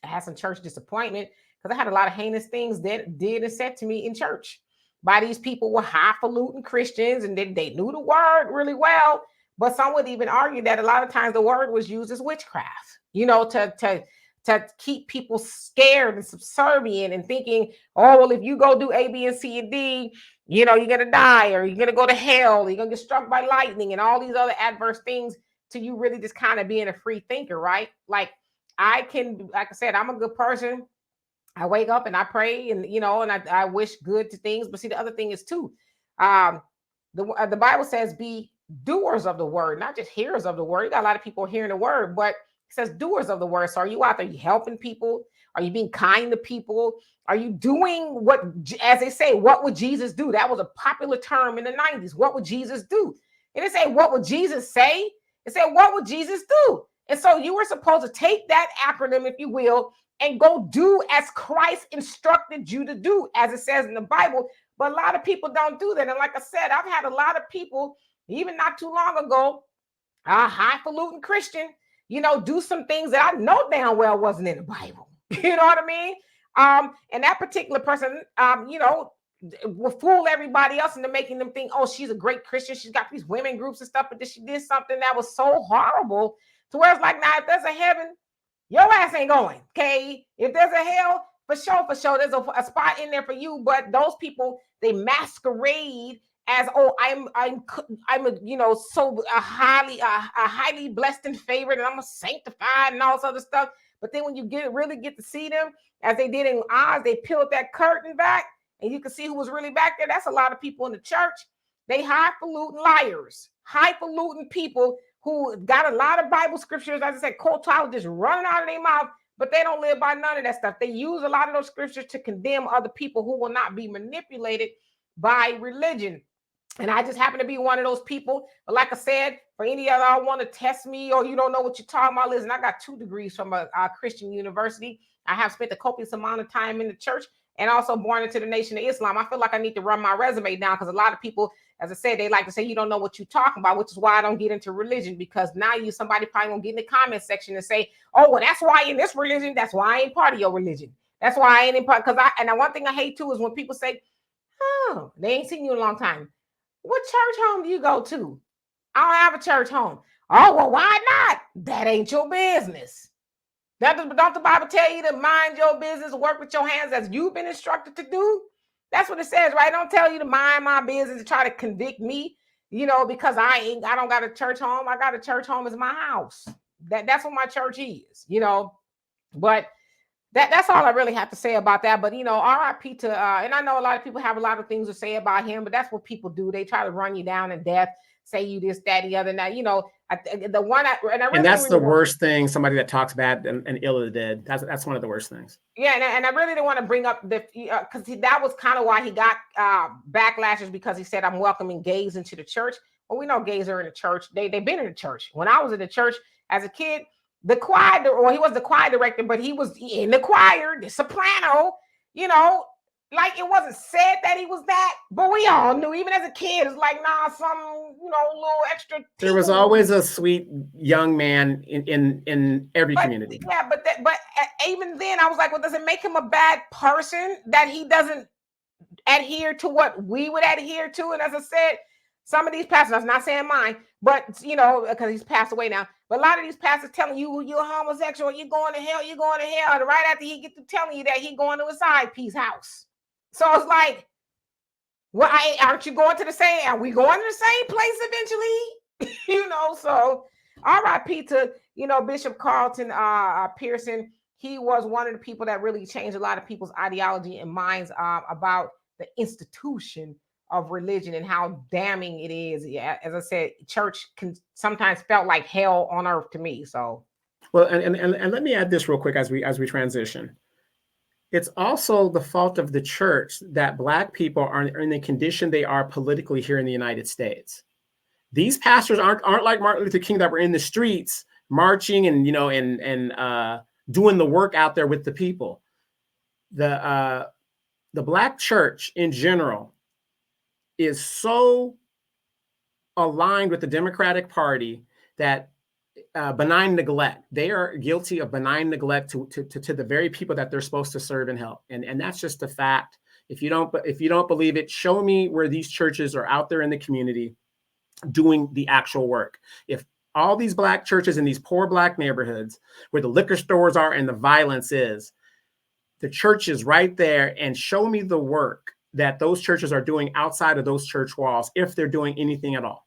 I had some church disappointment because I had a lot of heinous things that did and said to me in church by these people who were highfalutin Christians, and they knew the word really well. But some would even argue that a lot of times the word was used as witchcraft, you know, to keep people scared and subservient and thinking, oh, well, if you go do A, B, and C, and D, you know, you're going to die, or you're going to go to hell, or you're going to get struck by lightning, and all these other adverse things, to you really just kind of being a free thinker, right? Like, like I said, I'm a good person. I wake up and I pray, and, you know, and I wish good to things. But see, the other thing is too, the Bible says be doers of the word, not just hearers of the word. You got a lot of people hearing the word, but it says doers of the word. So are you out there? Are you helping people? Are you being kind to people? Are you doing what, as they say, what would Jesus do? That was a popular term in the 90s. What would Jesus do? It didn't say, what would Jesus say? It said, what would Jesus do? And so you were supposed to take that acronym, if you will, and go do as Christ instructed you to do, as it says in the Bible. But a lot of people don't do that. And like I said, I've had a lot of people, even not too long ago, a highfalutin Christian, you know, do some things that I know damn well wasn't in the Bible. You know what I mean? And that particular person, you know, will fool everybody else into making them think, oh, she's a great Christian. She's got these women groups and stuff, but then she did something that was so horrible to where it's like, now, if there's a heaven, your ass ain't going. Okay. If there's a hell, for sure, there's a spot in there for you. But those people, they masquerade as, oh, I'm a, you know, so a highly blessed and favored, and I'm a sanctified and all this other stuff. But then when you really get to see them, as they did in Oz, they peeled that curtain back, and you can see who was really back there. That's a lot of people in the church. They highfalutin liars, highfalutin people who got a lot of Bible scriptures, as I said, quotologists running out of their mouth, but they don't live by none of that stuff. They use a lot of those scriptures to condemn other people who will not be manipulated by religion. And I just happen to be one of those people. But like I said, for any of y'all want to test me, or you don't know what you're talking about, listen, I got 2 degrees from a Christian university. I have spent a copious amount of time in the church, and also born into the Nation of Islam. I feel like I need to run my resume down, because a lot of people, as I said, they like to say you don't know what you're talking about, which is why I don't get into religion, because now somebody probably gonna get in the comment section and say, oh, well, that's why in this religion, that's why I ain't part of your religion. That's why I ain't in part, because one thing I hate too is when people say, oh, they ain't seen you in a long time. What church home do you go to? I don't have a church home. Oh, well, why not? That ain't your business. Don't the Bible tell you to mind your business, work with your hands as you've been instructed to do? That's what it says, right? Don't tell you to mind my business to try to convict me, you know, because I don't got a church home. I got a church home as my house. That's what my church is, you know. But that's all I really have to say about that. But, you know, RIP to, and I know a lot of people have a lot of things to say about him, but that's what people do. They try to run you down to death, say you this, that, the other. Now, you know, and that's the worst thing. Somebody that talks bad and ill of the dead. That's one of the worst things. Yeah, and I really didn't want to bring up because that was kind of why he got backlashes, because he said, I'm welcoming gays into the church. Well, we know gays are in the church. They've been in the church. When I was in the church as a kid, the choir, or he was the choir director, but he was in the choir, the soprano, you know, like it wasn't said that he was that, but we all knew, even as a kid, it's like, nah, some, you know, little extra. There was always a sweet young man in every community. Yeah, but even then, I was like, well, does it make him a bad person that he doesn't adhere to what we would adhere to? And as I said, some of these pastors, I'm not saying mine, but, you know, because he's passed away now, but a lot of these pastors telling you you're homosexual, you're going to hell, and right after he gets to telling you that he's going to a side piece house. So it's like, well, aren't you going to the same? Are we going to the same place eventually? You know, so RIP to, you know, Bishop Carlton Pearson. He was one of the people that really changed a lot of people's ideology and minds about the institution of religion and how damning it is. Yeah, as I said, church can sometimes felt like hell on earth to me. So, well, and let me add this real quick as we transition. It's also the fault of the church that Black people are in the condition they are politically here in the United States. These pastors aren't like Martin Luther King that were in the streets marching and doing the work out there with the people. The Black church in general is so aligned with the Democratic Party that benign neglect. They are guilty of benign neglect to the very people that they're supposed to serve and help. And that's just a fact. If you don't believe it, show me where these churches are out there in the community doing the actual work. If all these Black churches in these poor Black neighborhoods where the liquor stores are and the violence is, the church is right there, and show me the work that those churches are doing outside of those church walls, if they're doing anything at all.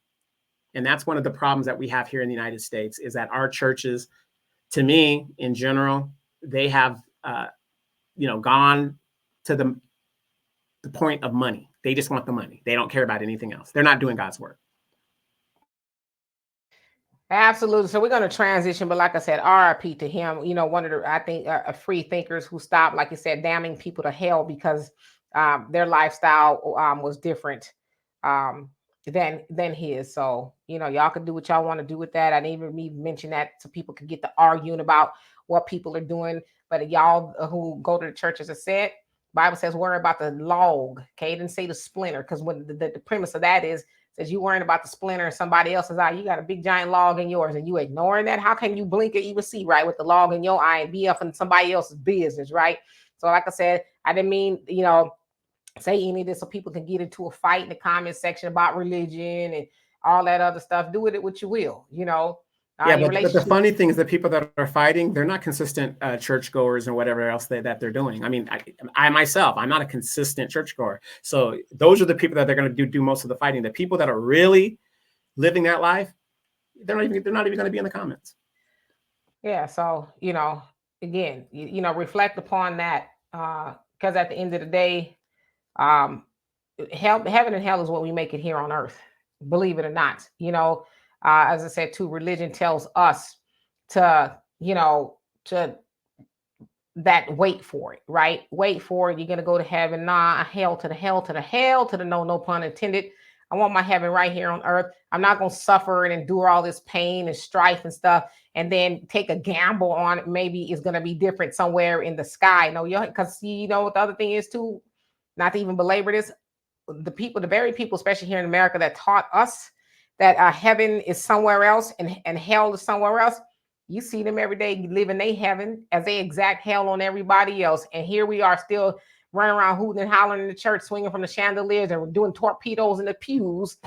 And that's one of the problems that we have here in the United States, is that our churches, to me, in general, they have, gone to the point of money. They just want the money. They don't care about anything else. They're not doing God's work. absolutely. So we're going to transition, but like I said, RIP to him. One of the, I think, free thinkers who stopped, like you said, damning people to hell because their lifestyle was different than his. So y'all can do what y'all want to do with that. I didn't even mention that so people could get to arguing about what people are doing. But y'all who go to the church, as I said, Bible says worry about the log. Okay, it didn't say the splinter, because when the premise of that is, says you worrying about the splinter and somebody else's eye, you got a big giant log in yours and you ignoring that. How can you blink or even see right with the log in your eye and be up in somebody else's business, right? So like I said, I didn't mean, say any of this so people can get into a fight in the comment section about religion and all that other stuff. Do with it what you will, Yeah, but the funny thing is, the people that are fighting, they're not consistent churchgoers or whatever else that they're doing. I mean, I myself, I'm not a consistent churchgoer. So those are the people that they're going to do most of the fighting. The people that are really living that life, they're not even going to be in the comments. Yeah. So, again, reflect upon that, because at the end of the day, heaven and hell is what we make it here on earth. Believe it or not, as I said, too, religion tells us to that wait for it, right? Wait for it. You're going to go to heaven. Nah, hell to the hell to the hell to the no pun intended. I want my heaven right here on earth. I'm not going to suffer and endure all this pain and strife and stuff and then take a gamble on it. Maybe it's going to be different somewhere in the sky. No, because what the other thing is too, not to even belabor this, the very people, especially here in America, that taught us that heaven is somewhere else and hell is somewhere else. You see them every day living their heaven as they exact hell on everybody else. And here we are still running around hooting and hollering in the church, swinging from the chandeliers and doing torpedoes in the pews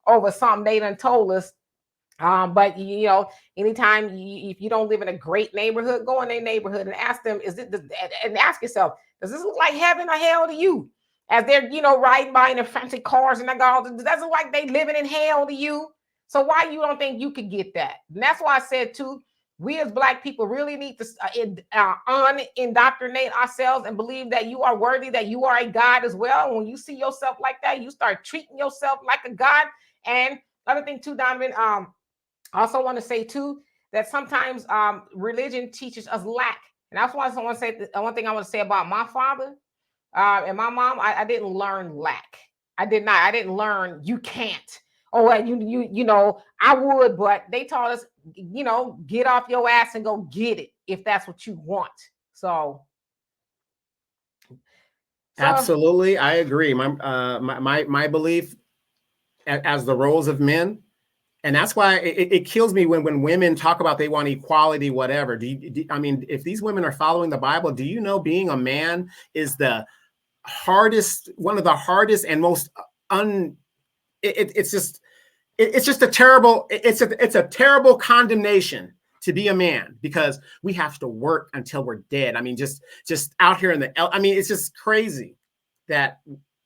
over something they done told us. But anytime if you don't live in a great neighborhood, go in their neighborhood and ask them, and ask yourself, does this look like heaven or hell to you? As they're, riding by in their fancy cars and does that look like they living in hell to you? So why you don't think you could get that? And that's why I said too, we as Black people really need to unindoctrinate ourselves and believe that you are worthy, that you are a God as well. When you see yourself like that, you start treating yourself like a God. And other thing too, Donovan, I also want to say too, that sometimes religion teaches us lack. And that's why I want to say one thing I want to say about my father. And my mom, I didn't learn lack. I did not. I didn't learn you can't. Oh, I would, but they taught us, get off your ass and go get it if that's what you want. So Absolutely, I agree. My belief as the roles of men, and that's why it kills me when women talk about they want equality, whatever. I mean, if these women are following the Bible, do you know being a man is one of the hardest and most it's just a terrible condemnation to be a man, because we have to work until we're dead. I mean, just out here it's just crazy that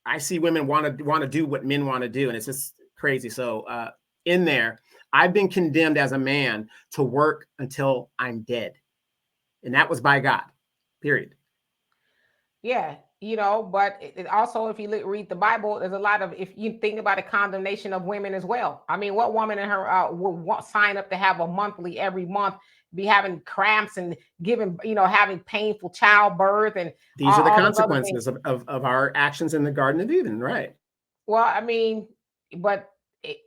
I see women want to do what men want to do, and it's just crazy. So in there, I've been condemned as a man to work until I'm dead, and that was by God. Period. Yeah, you know, but it also, if you read the Bible, there's a lot of, if you think about a condemnation of women as well. I mean, what woman in her will sign up to have a monthly every month, be having cramps and giving, you know, having painful childbirth and these are the all those other things. consequences of our actions in the Garden of Eden, right? Well, I mean, but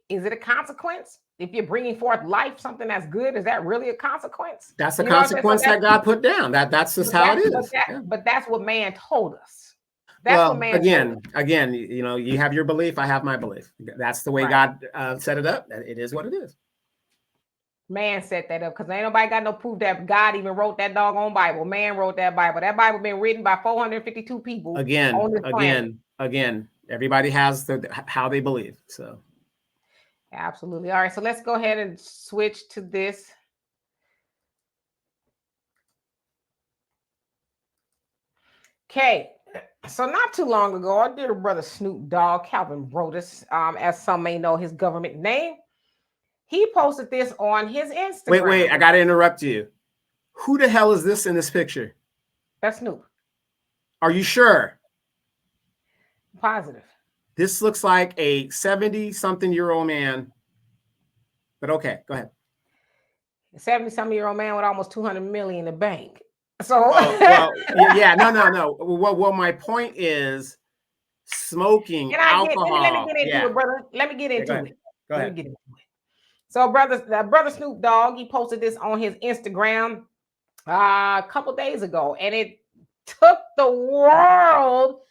is it a consequence? If you're bringing forth life, something that's good, is that really a consequence? That's the You know what I'm saying? consequence So that God put down. That's just how it is. But that's what man told us. That's what man again, you know, you have your belief, I have my belief. That's the way Right. God set it up. It is what it is. Man set that up because ain't nobody got no proof that God even wrote that doggone Bible. Man wrote that Bible. That Bible been written by 452 people. On this planet. Again. Everybody has how they believe. So absolutely. All right. So let's go ahead and switch to this. Okay. So not too long ago, our dear brother Snoop Dogg, Calvin Brodus, as some may know his government name, he posted this on his Instagram. Wait, I got to interrupt you. Who the hell is this in this picture? That's Snoop. Are you sure? Positive. This looks like a 70-something-year-old man. But okay, go ahead. A 70-something-year-old man with almost 200 million in the bank. So no. Well, my point is smoking, alcohol. Let me get into it, brother. Let me get into it. Go ahead. So, brother Snoop Dogg, he posted this on his Instagram a couple days ago, and it took the world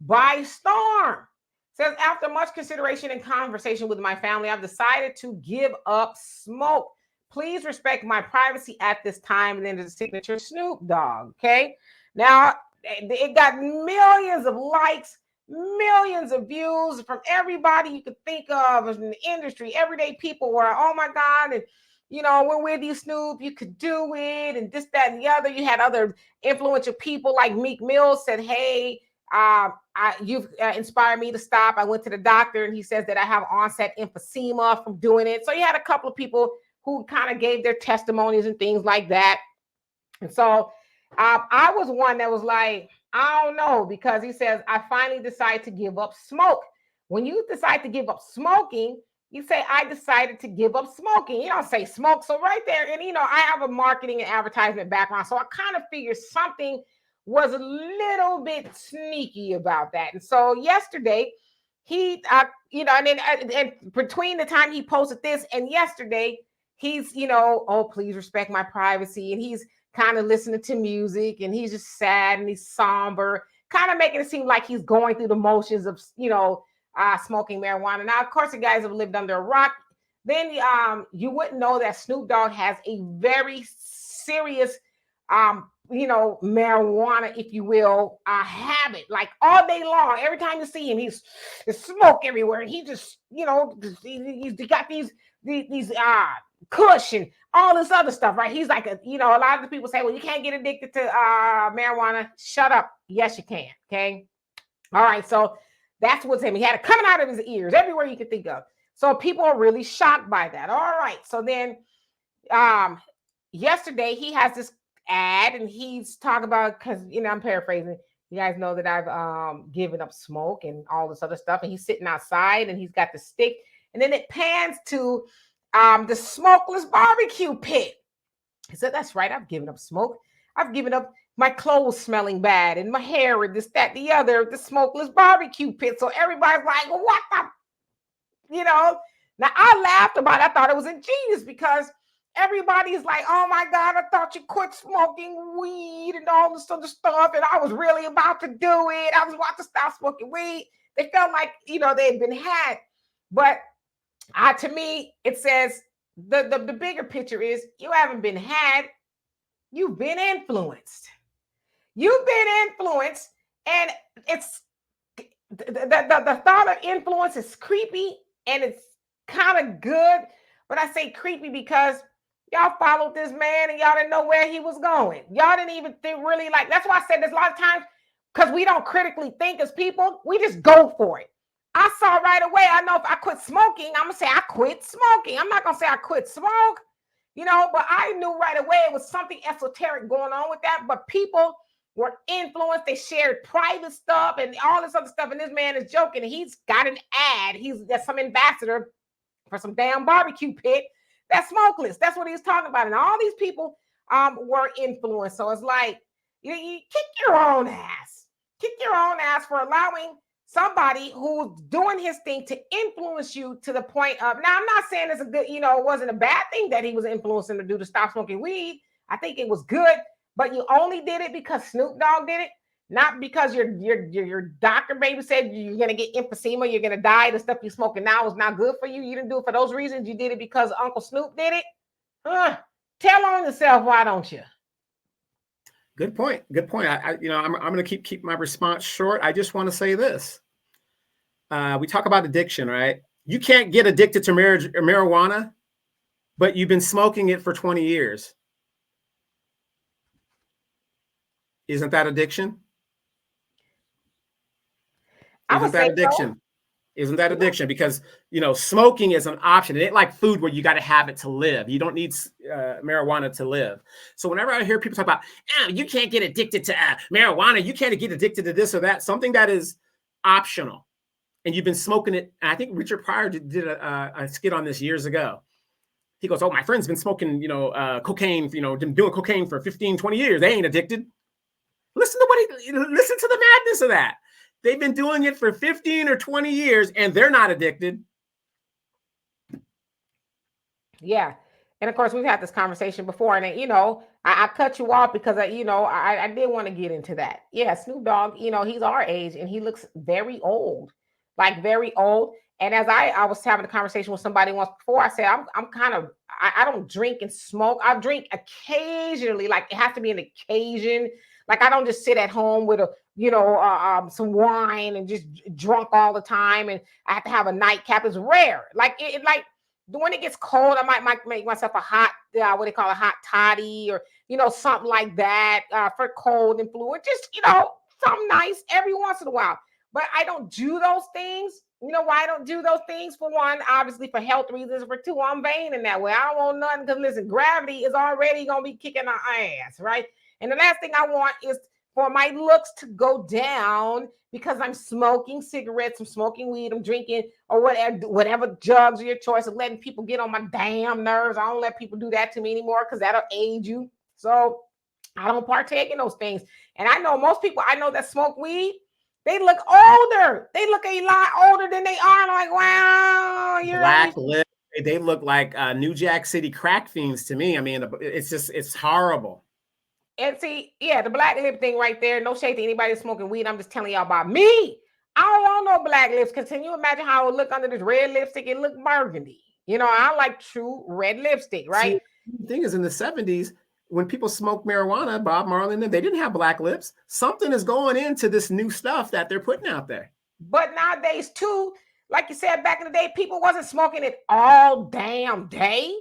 by storm. Says, after much consideration and conversation with my family, I've decided to give up smoke. Please respect my privacy at this time. And then the signature Snoop Dogg. Okay. Now it got millions of likes, millions of views from everybody you could think of in the industry. Everyday people were, oh my God. And, you know, we're with you, Snoop. You could do it. And this, that, and the other. You had other influential people like Meek Mill said, hey, you've inspired me to stop. I went to the doctor and he says that I have onset emphysema from doing it. So you had a couple of people who kind of gave their testimonies and things like that. And so I was one that was like, I don't know, because he says, I finally decided to give up smoke. When you decide to give up smoking, you say, I decided to give up smoking. You don't say smoke. So right there, and you know, I have a marketing and advertisement background. So I kind of figured something was a little bit sneaky about that. And so yesterday, he, and between the time he posted this and yesterday, he's, you know, oh, please respect my privacy. And he's kind of listening to music and he's just sad and he's somber, kind of making it seem like he's going through the motions of, you know, smoking marijuana. Now, of course, the guys have lived under a rock. Then you wouldn't know that Snoop Dogg has a very serious, you know, marijuana, if you will, habit. Like all day long, every time you see him, there's smoke everywhere. And he just, you know, he's got these kush and all this other stuff, right? He's like, you know, a lot of the people say, well, you can't get addicted to marijuana. Shut up. Yes, you can. Okay. All right. So that's what's him. He had it coming out of his ears everywhere you could think of. So people are really shocked by that. All right. So then yesterday he has this ad and he's talking about, because, you know, I'm paraphrasing. You guys know that I've given up smoke and all this other stuff. And he's sitting outside and he's got the stick. And then it pans to the smokeless barbecue pit. He said, that's right. I've given up smoke. I've given up my clothes smelling bad and my hair and this, that, the other, the smokeless barbecue pit. So everybody's like, what the, you know? Now I laughed about it. I thought it was ingenious because everybody's like, oh my God, I thought you quit smoking weed and all this other stuff. And I was really about to do it. I was about to stop smoking weed. They felt like, you know, they had been had. But to me, it says the bigger picture is you haven't been had, you've been influenced. You've been influenced, and it's the thought of influence is creepy and it's kind of good. But I say creepy because y'all followed this man and y'all didn't know where he was going. Y'all didn't even think really like, that's why I said there's a lot of times because we don't critically think as people, we just go for it. I saw right away, I know if I quit smoking, I'm going to say I quit smoking. I'm not going to say I quit smoke, you know, but I knew right away it was something esoteric going on with that. But people were influenced. They shared private stuff and all this other stuff. And this man is joking. He's got an ad. That's some ambassador for some damn barbecue pit that's smokeless. That's what he was talking about. And all these people were influenced. So it's like, you kick your own ass. Kick your own ass for allowing somebody who's doing his thing to influence you to the point of, now I'm not saying it's a good, it wasn't a bad thing that he was influencing to stop smoking weed. I think it was good, but you only did it because Snoop Dogg did it, not because your doctor baby said you're gonna get emphysema, you're gonna die. The stuff you're smoking now is not good for you. You didn't do it for those reasons. You did it because Uncle Snoop did it. Tell on yourself, why don't you? Good point. Good point. I'm going to keep my response short. I just want to say this. We talk about addiction, right? You can't get addicted to marijuana, but you've been smoking it for 20 years. Isn't that addiction? Isn't that addiction? So. Isn't that addiction? Because, smoking is an option. It ain't like food where you got to have it to live. You don't need marijuana to live. So whenever I hear people talk about, you can't get addicted to marijuana, you can't get addicted to this or that, something that is optional, and you've been smoking it. And I think Richard Pryor did a skit on this years ago. He goes, my friend's been smoking, cocaine, been doing cocaine for 15, 20 years. They ain't addicted. Listen to the madness of that. They've been doing it for 15 or 20 years and they're not addicted. Yeah. And of course, we've had this conversation before. And, I cut you off because, I did want to get into that. Yeah, Snoop Dogg, he's our age and he looks very old, like very old. And as I was having a conversation with somebody once before, I said, I don't drink and smoke. I drink occasionally, like it has to be an occasion. Like I don't just sit at home with some wine and just drunk all the time, and I have to have a nightcap. It's rare. Like when it gets cold, I might make myself a hot, what they call a hot toddy, or something like that for cold and flu, or just something nice every once in a while. But I don't do those things. You know why I don't do those things? For one, obviously for health reasons. For two, I'm vain in that way. I don't want nothing because listen, gravity is already gonna be kicking our ass, right? And the last thing I want is for my looks to go down because I'm smoking cigarettes, I'm smoking weed, I'm drinking, or whatever drugs of your choice, of letting people get on my damn nerves. I don't let people do that to me anymore because that'll age you. So I don't partake in those things. And I know most people I know that smoke weed, they look older. They look a lot older than they are. I'm like, wow, you're black lip. They look like New Jack City crack fiends to me. I mean, it's horrible. And see, yeah, the black lip thing right there. No shade to anybody smoking weed. I'm just telling y'all about me. I don't want no black lips. Because can you imagine how it would look under this red lipstick? It look burgundy. I like true red lipstick, right? See, the thing is, in the 70s, when people smoked marijuana, Bob Marley and them, they didn't have black lips. Something is going into this new stuff that they're putting out there. But nowadays, too, like you said, back in the day, people wasn't smoking it all damn day.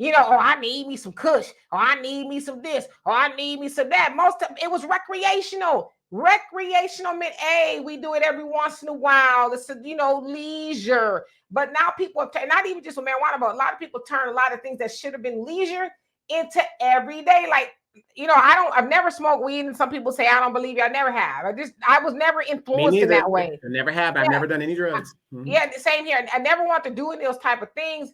I need me some kush, or I need me some this, or I need me some that. Most of it was recreational. Recreational meant, hey, we do it every once in a while. It's leisure. But now people have not even just with marijuana, but a lot of people turn a lot of things that should have been leisure into everyday. Like, I've never smoked weed, and some people say I don't believe you. I never have. I was never influenced in that way. I never have. I've never done any drugs. Yeah, same here. I never want to do any of those type of things.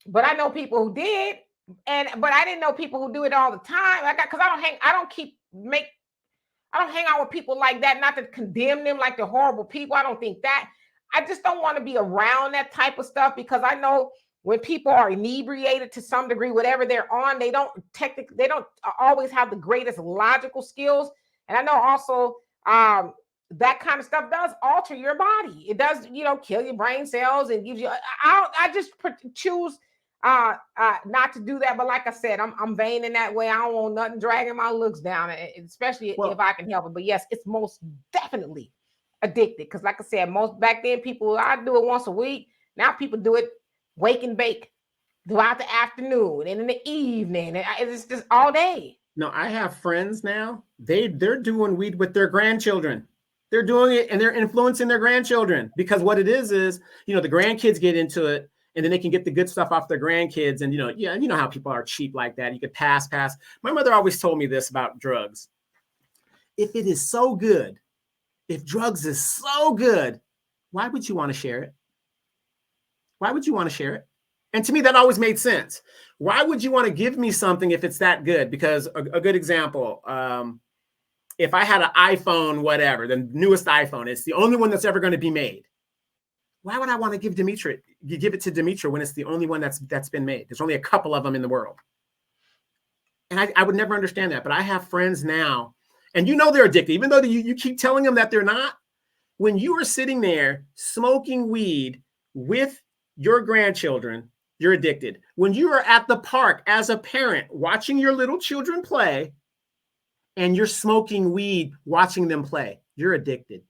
But I know people who did, but I didn't know people who do it all the time. Because I don't hang out with people like that. Not to condemn them like they're horrible people. I don't think that. I just don't want to be around that type of stuff because I know when people are inebriated to some degree, whatever they're on, they don't always have the greatest logical skills. And I know also that kind of stuff does alter your body. It does, kill your brain cells and gives you. I just choose not to do that. But like I said, I'm vain in that way. I don't want nothing dragging my looks down, especially if I can help it. But yes, it's most definitely addicted. Because like I said, back then I do it once a week. Now people do it wake and bake throughout the afternoon and in the evening. And it's just all day. No, I have friends now. They're doing weed with their grandchildren. They're doing it and they're influencing their grandchildren because what it is, the grandkids get into it and then they can get the good stuff off their grandkids. And, you know how people are cheap like that. You could pass. My mother always told me this about drugs. If it is so good, if drugs is so good, why would you want to share it? Why would you want to share it? And to me, that always made sense. Why would you want to give me something if it's that good? Because a good example, if I had an iPhone, whatever, the newest iPhone, it's the only one that's ever going to be made. Why would I want to give it to Demetra when it's the only one that's been made? There's only a couple of them in the world. And I would never understand that. But I have friends now, and they're addicted, even though you keep telling them that they're not. When you are sitting there smoking weed with your grandchildren, you're addicted. When you are at the park as a parent watching your little children play and you're smoking weed watching them play, you're addicted.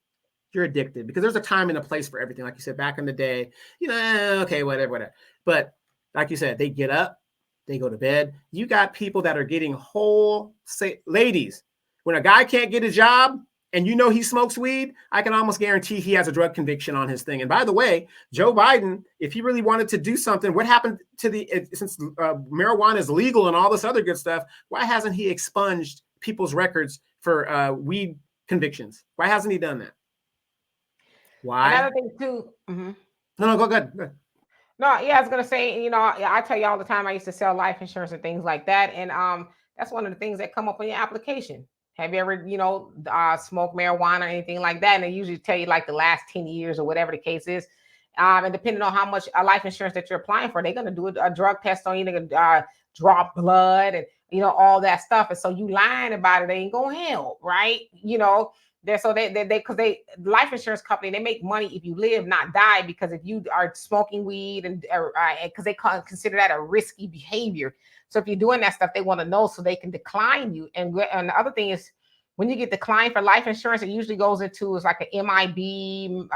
You're addicted because there's a time and a place for everything. Like you said, back in the day, okay, whatever. But like you said, they get up, they go to bed. You got people that are getting ladies, when a guy can't get a job and he smokes weed, I can almost guarantee he has a drug conviction on his thing. And by the way, Joe Biden, if he really wanted to do something, what happened to since marijuana is legal and all this other good stuff, why hasn't he expunged people's records for weed convictions? Why hasn't he done that? Why? Another thing too. Mm-hmm. No, go ahead. No, yeah, I was gonna say, I tell you all the time, I used to sell life insurance and things like that, and that's one of the things that come up on your application. Have you ever, smoked marijuana or anything like that? And they usually tell you like the last 10 years or whatever the case is. And depending on how much life insurance that you're applying for, they're gonna do a drug test on you. They're gonna draw blood and all that stuff. And so you lying about it, they ain't gonna help, right? Because life insurance company, they make money if you live, not die. Because if you are smoking weed and because they consider that a risky behavior. So if you're doing that stuff, they want to know so they can decline you. And the other thing is, when you get declined for life insurance, it usually goes into like an MIB,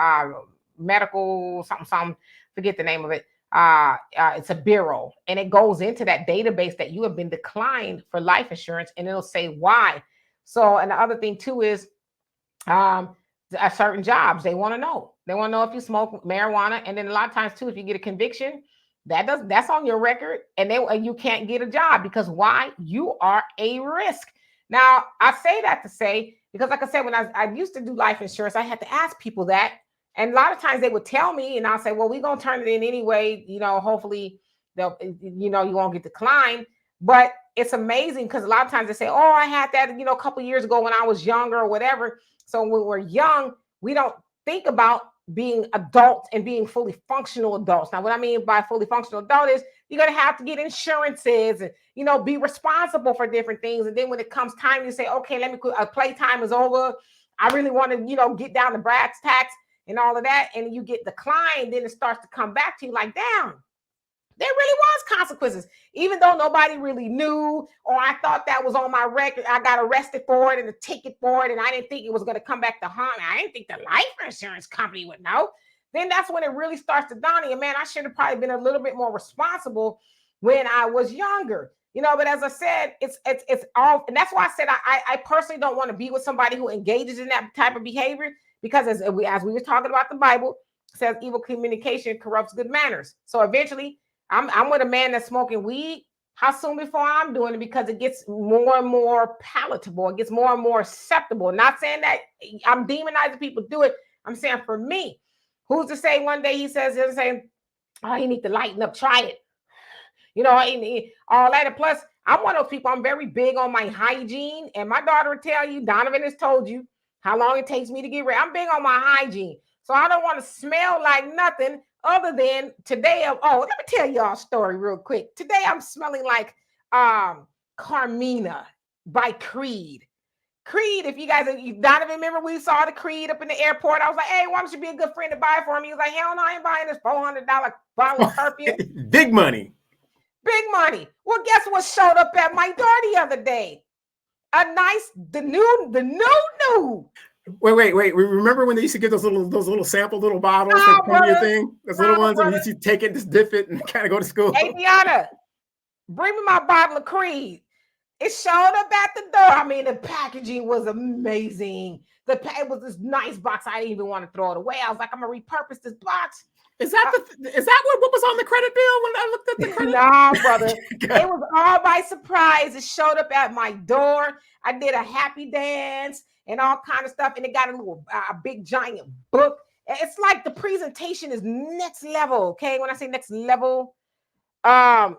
medical something. Forget the name of it. It's a bureau, and it goes into that database that you have been declined for life insurance, and it'll say why. So, and the other thing too is, certain jobs, they want to know. They want to know if you smoke marijuana, and then a lot of times too, if you get a conviction, that's on your record, and you can't get a job because why? You are a risk. Now, I say that to say, because like I said, when I used to do life insurance, I had to ask people that. And a lot of times they would tell me, and I'll say, well, we're going to turn it in anyway. Hopefully you won't get declined. But it's amazing because a lot of times they say, oh, I had that, a couple years ago when I was younger or whatever. So when we're young, we don't think about being adults and being fully functional adults. Now, what I mean by fully functional adult is you're going to have to get insurances and, be responsible for different things. And then when it comes time, you say, okay, let me quit. Playtime is over. I really want to, get down to brass tacks and all of that. And you get declined. Then it starts to come back to you like, damn, there really was consequences, even though nobody really knew, or I thought that was on my record. I got arrested for it and a ticket for it, and I didn't think it was going to come back to haunt me. I didn't think the life insurance company would know. Then that's when it really starts to dawn on you, man, I should have probably been a little bit more responsible when I was younger. But as I said, it's all, and that's why I said I personally don't want to be with somebody who engages in that type of behavior, because as we were talking about, the Bible says evil communication corrupts good manners. So eventually, I'm with a man that's smoking weed. How soon before I'm doing it? Because it gets more and more palatable. It gets more and more acceptable. Not saying that I'm demonizing people do it. I'm saying for me, who's to say one day he'll say, oh, you need to lighten up, try it. All that. And plus, I'm one of those people, I'm very big on my hygiene. And my daughter will tell you, Donovan has told you how long it takes me to get ready. I'm big on my hygiene. So I don't want to smell like nothing other than today. Let me tell y'all a story real quick. Today I'm smelling like Carmina by Creed. Creed, if you guys, Donovan, remember we saw the Creed up in the airport. I was like, hey, why don't you be a good friend to buy for me? He was like, hell no, I ain't buying this $400 bottle of perfume. Big money. Big money. Well, guess what showed up at my door the other day? The new. Wait. Remember when they used to get those little sample little bottles that come in your thing? Those little ones, and you used to take it, just dip it, and kind of go to school. Hey, Deanna, bring me my bottle of Creed. It showed up at the door. I mean, the packaging was amazing. It was this nice box. I didn't even want to throw it away. I was like, I'm gonna repurpose this box. Is that what was on the credit bill when I looked at the credit? Nah, brother. It was all by surprise. It showed up at my door. I did a happy dance. and all kind of stuff. And it got a little big giant book. It's like the presentation is next level. Okay, when I say next level, Dad,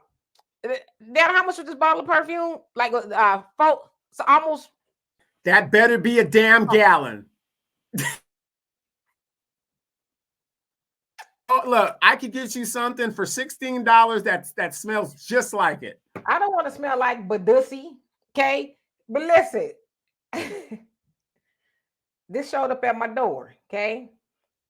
how much was this bottle of perfume? Like so almost. That better be a damn gallon. Oh, look, I could get you something for $16 that smells just like it. I don't want to smell like Badussy, okay? But listen, this showed up at my door, okay?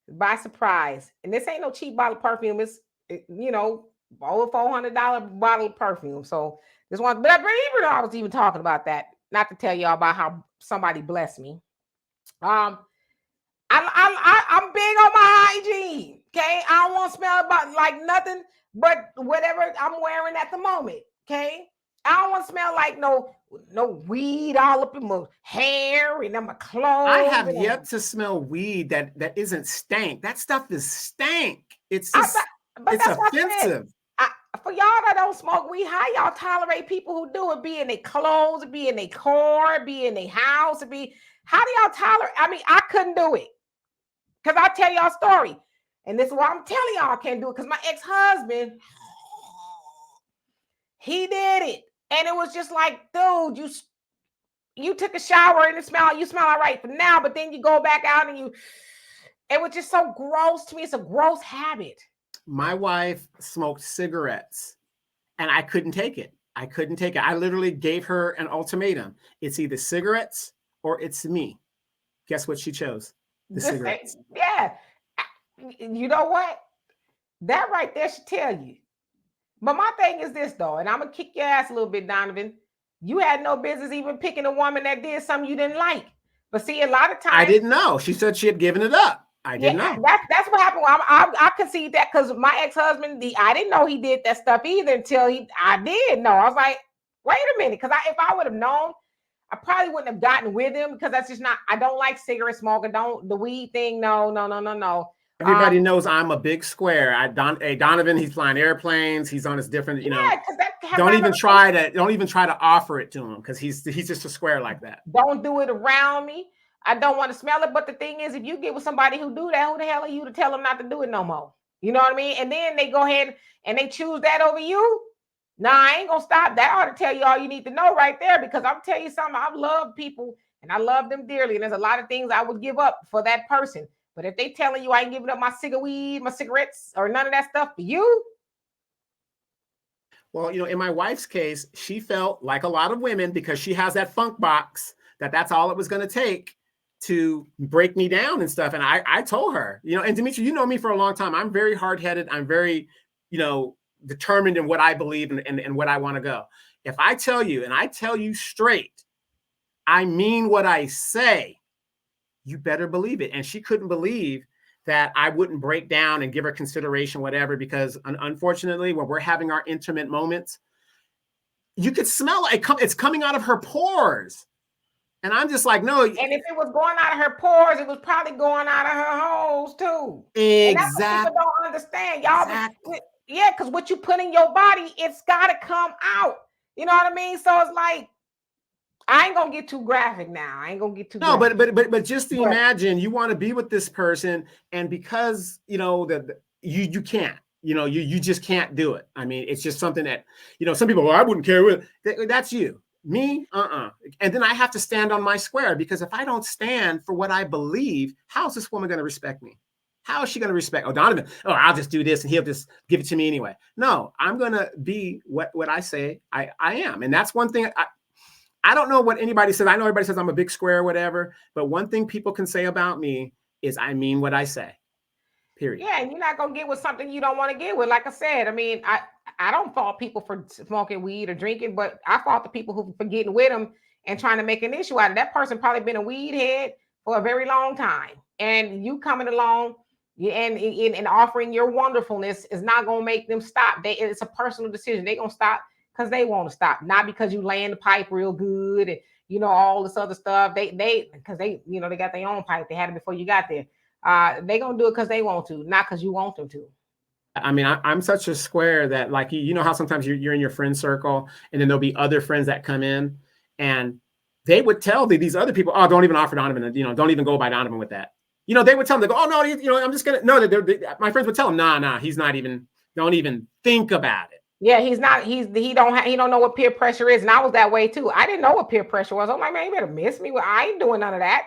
By surprise. And this ain't no cheap bottle of perfume. It's, over $400 bottle of perfume. So this one, but I was even talking about that. Not to tell y'all about how somebody blessed me. I'm big on my hygiene. Okay, I don't want to smell about like nothing but whatever I'm wearing at the moment. Okay, I don't want to smell like no weed all up in my hair and in my clothes. I have yet to smell weed that isn't stank. That stuff is stank. It's just it's offensive. For y'all that don't smoke weed, how y'all tolerate people who do it? Be in their clothes, be in their car, be in their house, how do y'all tolerate? I mean, I couldn't do it. Because I'll tell y'all a story. And this is why I'm telling y'all I can't do it. Because my ex-husband, he did it. And it was just like, dude, you took a shower and you smell all right for now, but then you go back out and it was just so gross to me. It's a gross habit. My wife smoked cigarettes and I couldn't take it. I literally gave her an ultimatum. It's either cigarettes or it's me. Guess what she chose? The cigarettes. Yeah. You know what? That right there should tell you. But my thing is this, though, and I'm going to kick your ass a little bit, Donovan. You had no business even picking a woman that did something you didn't like. But see, a lot of times... I didn't know. She said she had given it up. I didn't know. That's what happened. I concede that because my ex-husband, I didn't know he did that stuff either until I did know. I was like, wait a minute. Because if I would have known, I probably wouldn't have gotten with him because that's just not... I don't like cigarette smoking. The weed thing. No. Everybody knows I'm a big square. Donovan, he's flying airplanes. He's on his different, don't even try to offer it to him because he's just a square like that. Don't do it around me. I don't want to smell it. But the thing is, if you get with somebody who do that, who the hell are you to tell them not to do it no more? You know what I mean? And then they go ahead and they choose that over you. Nah, I ain't gonna stop. That ought to tell you all you need to know right there, because I'm telling you something. I love people and I love them dearly. And there's a lot of things I would give up for that person. But if they telling you I ain't giving up my weed, my cigarettes, or none of that stuff for you. Well, in my wife's case, she felt like a lot of women because she has that funk box that's all it was going to take to break me down and stuff. And I told her, and Demetra, you know me for a long time. I'm very hard-headed. I'm very, determined in what I believe and what I want to go. If I tell you, and I tell you straight, I mean what I say, you better believe it. And she couldn't believe that I wouldn't break down and give her consideration, whatever, because unfortunately, when we're having our intimate moments, you could smell it. It's coming out of her pores. And I'm just like, no. And if it was going out of her pores, it was probably going out of her holes too. Exactly. And that's what people don't understand, y'all. Exactly. Yeah, because what you put in your body, it's got to come out. You know what I mean? So it's like, I ain't gonna get too graphic now. I ain't gonna get too. No, graphic. but just to imagine you want to be with this person, and because that you can't, you just can't do it. I mean, it's just something that some people. Well, I wouldn't care with. That's you. Me, And then I have to stand on my square, because if I don't stand for what I believe, how's this woman going to respect me? How is she going to respect? Oh, Donovan. Oh, I'll just do this and he'll just give it to me anyway. No, I'm going to be what I say I am, and that's one thing. I don't know what anybody says. I know everybody says I'm a big square or whatever, but one thing people can say about me is I mean what I say, period. Yeah, and you're not going to get with something you don't want to get with. Like I said, I mean, I don't fault people for smoking weed or drinking, but I fault the people who for getting with them and trying to make an issue out of it. That person probably been a weed head for a very long time. And you coming along and offering your wonderfulness is not going to make them stop. It's a personal decision. They're going to stop because they want to stop, not because you laying the pipe real good and all this other stuff. Because they got their own pipe. They had it before you got there. They gonna do it because they want to, not because you want them to. I mean, I'm such a square that, like, how sometimes you're in your friend circle and then there'll be other friends that come in, and they would tell these other people, oh, don't even offer Donovan, don't even go by Donovan with that. They would tell them, they go, oh no, I'm just gonna, no, my friends would tell him, nah, he's not even, don't even think about it. Yeah, he's not, he don't know what peer pressure is. And I was that way too. I didn't know what peer pressure was. I'm like, man, you better miss me. Well, I ain't doing none of that.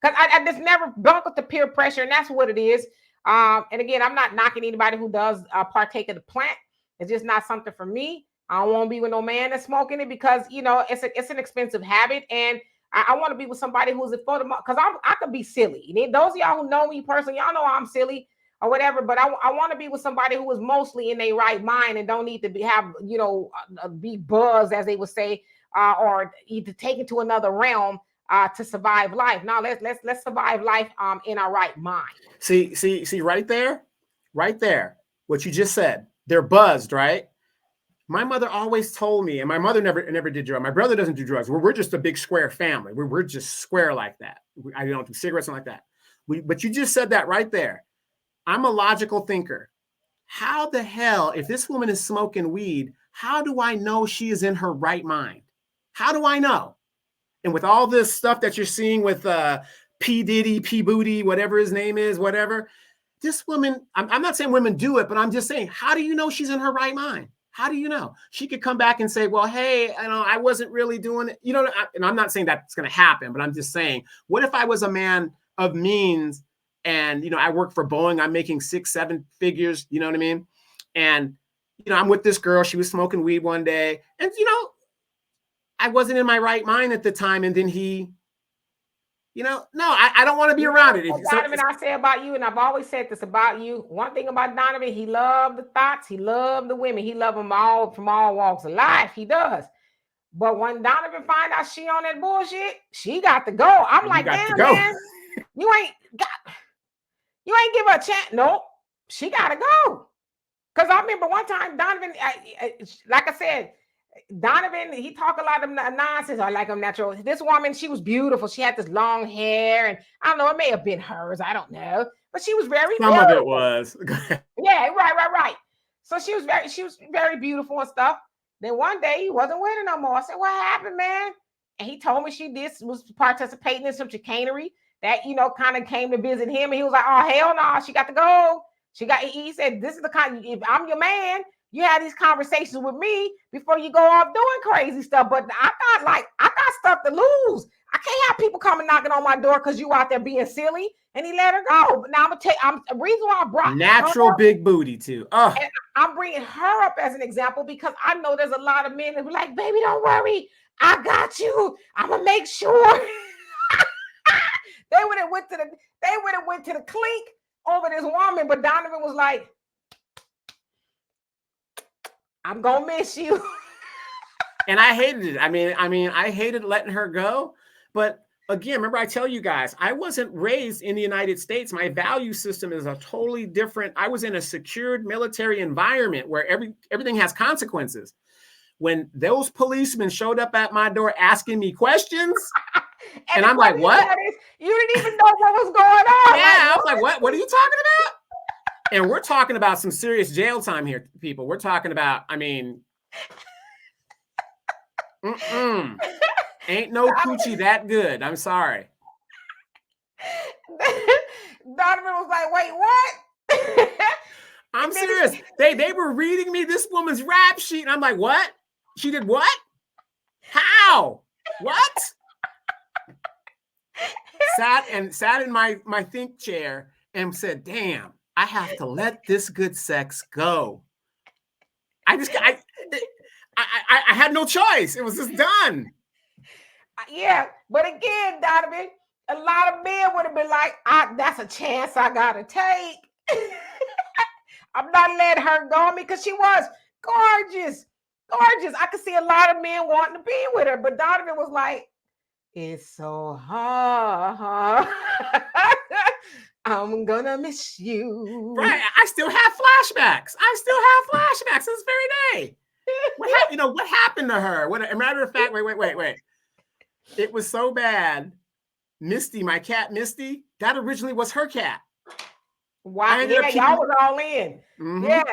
Because I just never bunked with the peer pressure, and that's what it is. And again, I'm not knocking anybody who does partake of the plant. It's just not something for me. I don't want to be with no man that's smoking it because it's an expensive habit, and I want to be with somebody who's a photo, because I could be silly. Those of y'all who know me personally, y'all know I'm silly or whatever, but I want to be with somebody who is mostly in their right mind and don't need to be buzzed, as they would say, or either taken to another realm to survive life. Now let's survive life in our right mind. See right there, what you just said. They're buzzed, right? My mother always told me, and my mother never did drugs. My brother doesn't do drugs. We're just a big square family. We're just square like that. I don't do cigarettes and like that. But you just said that right there. I'm a logical thinker. How the hell, if this woman is smoking weed, how do I know she is in her right mind? How do I know? And with all this stuff that you're seeing with P. Diddy, P. Booty, whatever his name is, whatever, this woman, I'm not saying women do it, but I'm just saying, how do you know she's in her right mind? How do you know? She could come back and say, well, hey, I wasn't really doing it. And I'm not saying that's going to happen, but I'm just saying, what if I was a man of means and, I work for Boeing, I'm making 6-7 figures, you know what I mean? And, I'm with this girl, she was smoking weed one day, and, I wasn't in my right mind at the time. And then he, no, I don't want to be around it. Donovan, I say about you, and I've always said this about you. One thing about Donovan, he loved the thoughts, he loved the women, he loved them all from all walks of life. He does. But when Donovan find out she on that bullshit, she got to go. I'm like, damn, man, you ain't give her a chance. Nope, she got to go. Because I remember one time Donovan, like I said, Donovan, he talk a lot of nonsense. I like him natural. This woman, she was beautiful. She had this long hair, and I don't know, it may have been hers. I don't know, but she was very beautiful. Some of it was. Yeah, right. So she was very beautiful and stuff. Then one day he wasn't with her no more. I said, "What happened, man?" And he told me she was participating in some chicanery that kind of came to visit him, and he was like, "Oh hell no, she got to go." He said, "This is the kind. If I'm your man, you had these conversations with me before you go off doing crazy stuff." But I got stuff to lose. I can't have people coming knocking on my door because you out there being silly. And he let her go. But now I'm gonna tell you, the reason why I brought natural her, big booty too. Oh. And I'm bringing her up as an example because I know there's a lot of men that be like, "Baby, don't worry, I got you. I'm gonna make sure." They would have went to the clink over this woman, but Donovan was like, "I'm gonna miss you." And I hated it. I mean, I hated letting her go. But again, remember I tell you guys, I wasn't raised in the United States. My value system is a totally different. I was in a secured military environment where everything has consequences. When those policemen showed up at my door asking me questions, and I'm like, what? You didn't even know what was going on. Yeah, I was like, what? What are you talking about? And we're talking about some serious jail time here, people. We're talking about, ain't no coochie that good. I'm sorry. Donovan was like, wait, what? I'm serious. They were reading me this woman's rap sheet, and I'm like, what? She did what? How? What? Sat in my think chair and said, damn, I have to let this good sex go. I had no choice. It was just done. Yeah, but again, Donovan, a lot of men would have been like, that's a chance I gotta take. I'm not letting her go on me because she was gorgeous. I could see a lot of men wanting to be with her, but Donovan was like, it's so hard. I'm gonna miss you. Right. I still have flashbacks. This very day. What happened to her? A matter of fact, wait. It was so bad. Misty, my cat Misty, that originally was her cat. Wow. Yeah, y'all was all in. Mm-hmm. Yeah.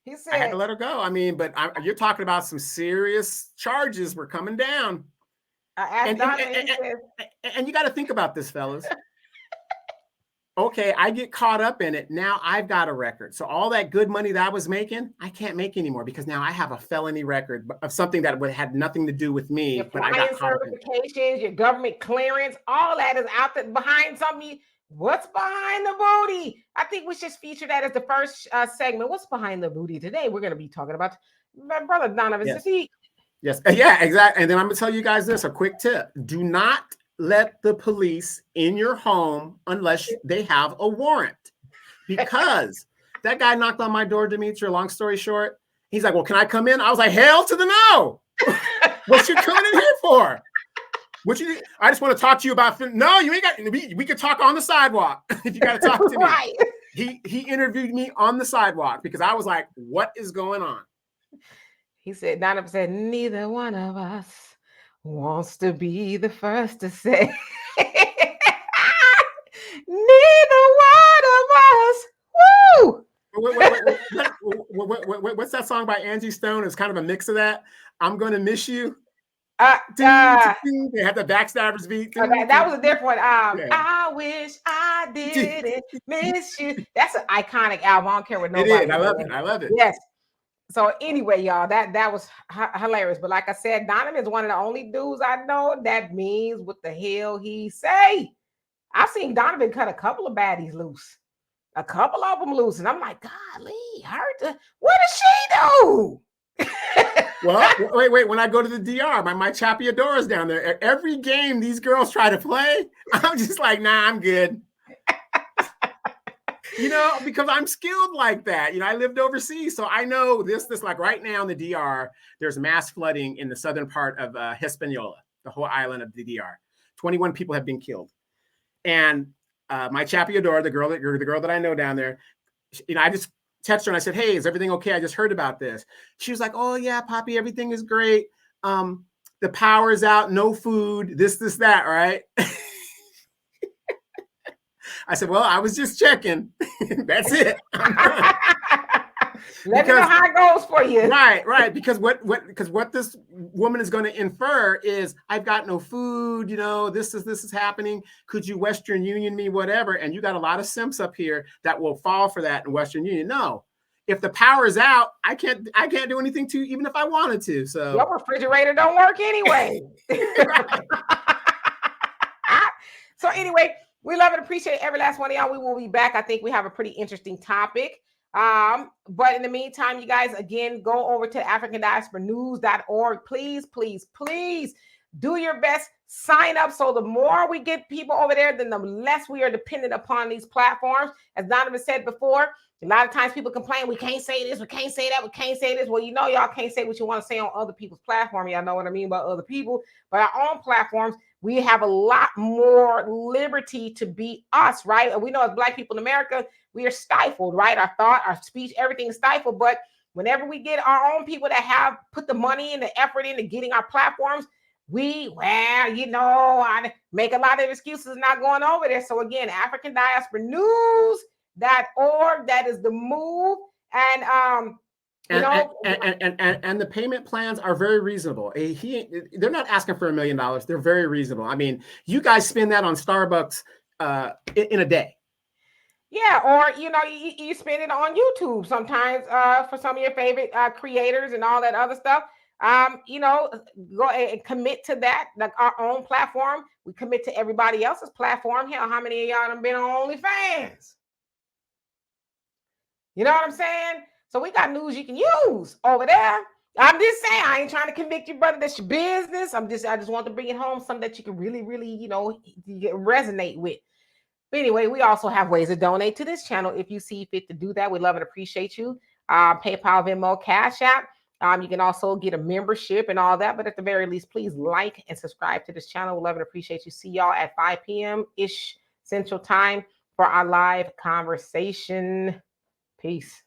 He said, I had to let her go. But you're talking about some serious charges were coming down. I asked Donovan, he says, and you got to think about this, fellas. Okay, I get caught up in it. Now I've got a record. So all that good money that I was making, I can't make anymore because now I have a felony record of something that had nothing to do with me. your But I got caught up in it. certifications, your government clearance, all that is out there behind something. What's behind the booty? I think we should feature that as the first segment. What's behind the booty today? We're going to be talking about my brother Donovan. Yes. Sadiq. Yes. Yeah, exactly. And then I'm going to tell you guys this, a quick tip. Do not let the police in your home unless they have a warrant. Because that guy knocked on my door, Demetra, long story short. He's like, well, can I come in? I was like, hell to the no. What you coming in here for? I just want to talk to you about, no, you ain't got, we could talk on the sidewalk if you got to talk to me. Right. He interviewed me on the sidewalk because I was like, what is going on? He said, Donovan said, neither one of us wants to be the first to say. Neither one of us. Woo! What's that song by Angie Stone? It's kind of a mix of that. I'm gonna miss you. They have the backstabbers beat. That was a different one. I wish I didn't miss you. That's an iconic album. I don't care what nobody. It is. I love it. Yes. So anyway, y'all, that was hilarious. But like I said, Donovan is one of the only dudes I know that means what the hell he say. I've seen Donovan cut a couple of baddies loose, a couple of them loose, and I'm like, golly, what does she do? Well, wait. When I go to the DR, my Chapiadora's down there. Every game these girls try to play, I'm just like, nah, I'm good. Because I'm skilled like that. I lived overseas, so I know this. Like right now in the DR, there's mass flooding in the southern part of Hispaniola, the whole island of the DR. 21 people have been killed. And my Chapiadora, the girl that I know down there, I just texted her and I said, hey, is everything okay? I just heard about this. She was like, oh yeah, Poppy, everything is great. The power is out, no food, this, that, right? I said, well, I was just checking. That's it. Let me know how it goes for you. Right. Because what this woman is going to infer is, I've got no food, this is happening. Could you Western Union me, whatever? And you got a lot of simps up here that will fall for that in Western Union. No. If the power is out, I can't do anything to you, even if I wanted to. So your refrigerator don't work anyway. So anyway, we love and appreciate every last one of y'all. We will be back. I think we have a pretty interesting topic. But in the meantime, you guys, again, go over to africandiasporanews.org. Please do your best. Sign up. So the more we get people over there, then the less we are dependent upon these platforms. As Donovan said before, a lot of times people complain, we can't say this, we can't say that, we can't say this. Well, y'all can't say what you want to say on other people's platform. Y'all know what I mean by other people. But our own platforms, we have a lot more liberty to be us, right? And we know as Black people in America, we are stifled, right? Our thought, our speech, everything is stifled. But whenever we get our own people that have put the money and the effort into getting our platforms, I make a lot of excuses not going over there. So again, africandiasporanews.org, that is the move. And the payment plans are very reasonable. They're not asking for $1 million. They're very reasonable. I mean, you guys spend that on Starbucks in a day. Yeah, or you spend it on YouTube sometimes for some of your favorite creators and all that other stuff. Go and commit to that, like our own platform. We commit to everybody else's platform. Hell, how many of y'all have been on OnlyFans? You know what I'm saying? So we got news you can use over there. I'm just saying, I ain't trying to convict you, brother. That's your business. I just want to bring it home, something that you can really, resonate with. But anyway, we also have ways to donate to this channel if you see fit to do that. We love and appreciate you. PayPal, Venmo, Cash App. You can also get a membership and all that. But at the very least, please like and subscribe to this channel. We love and appreciate you. See y'all at 5 p.m.-ish Central Time for our live conversation. Peace.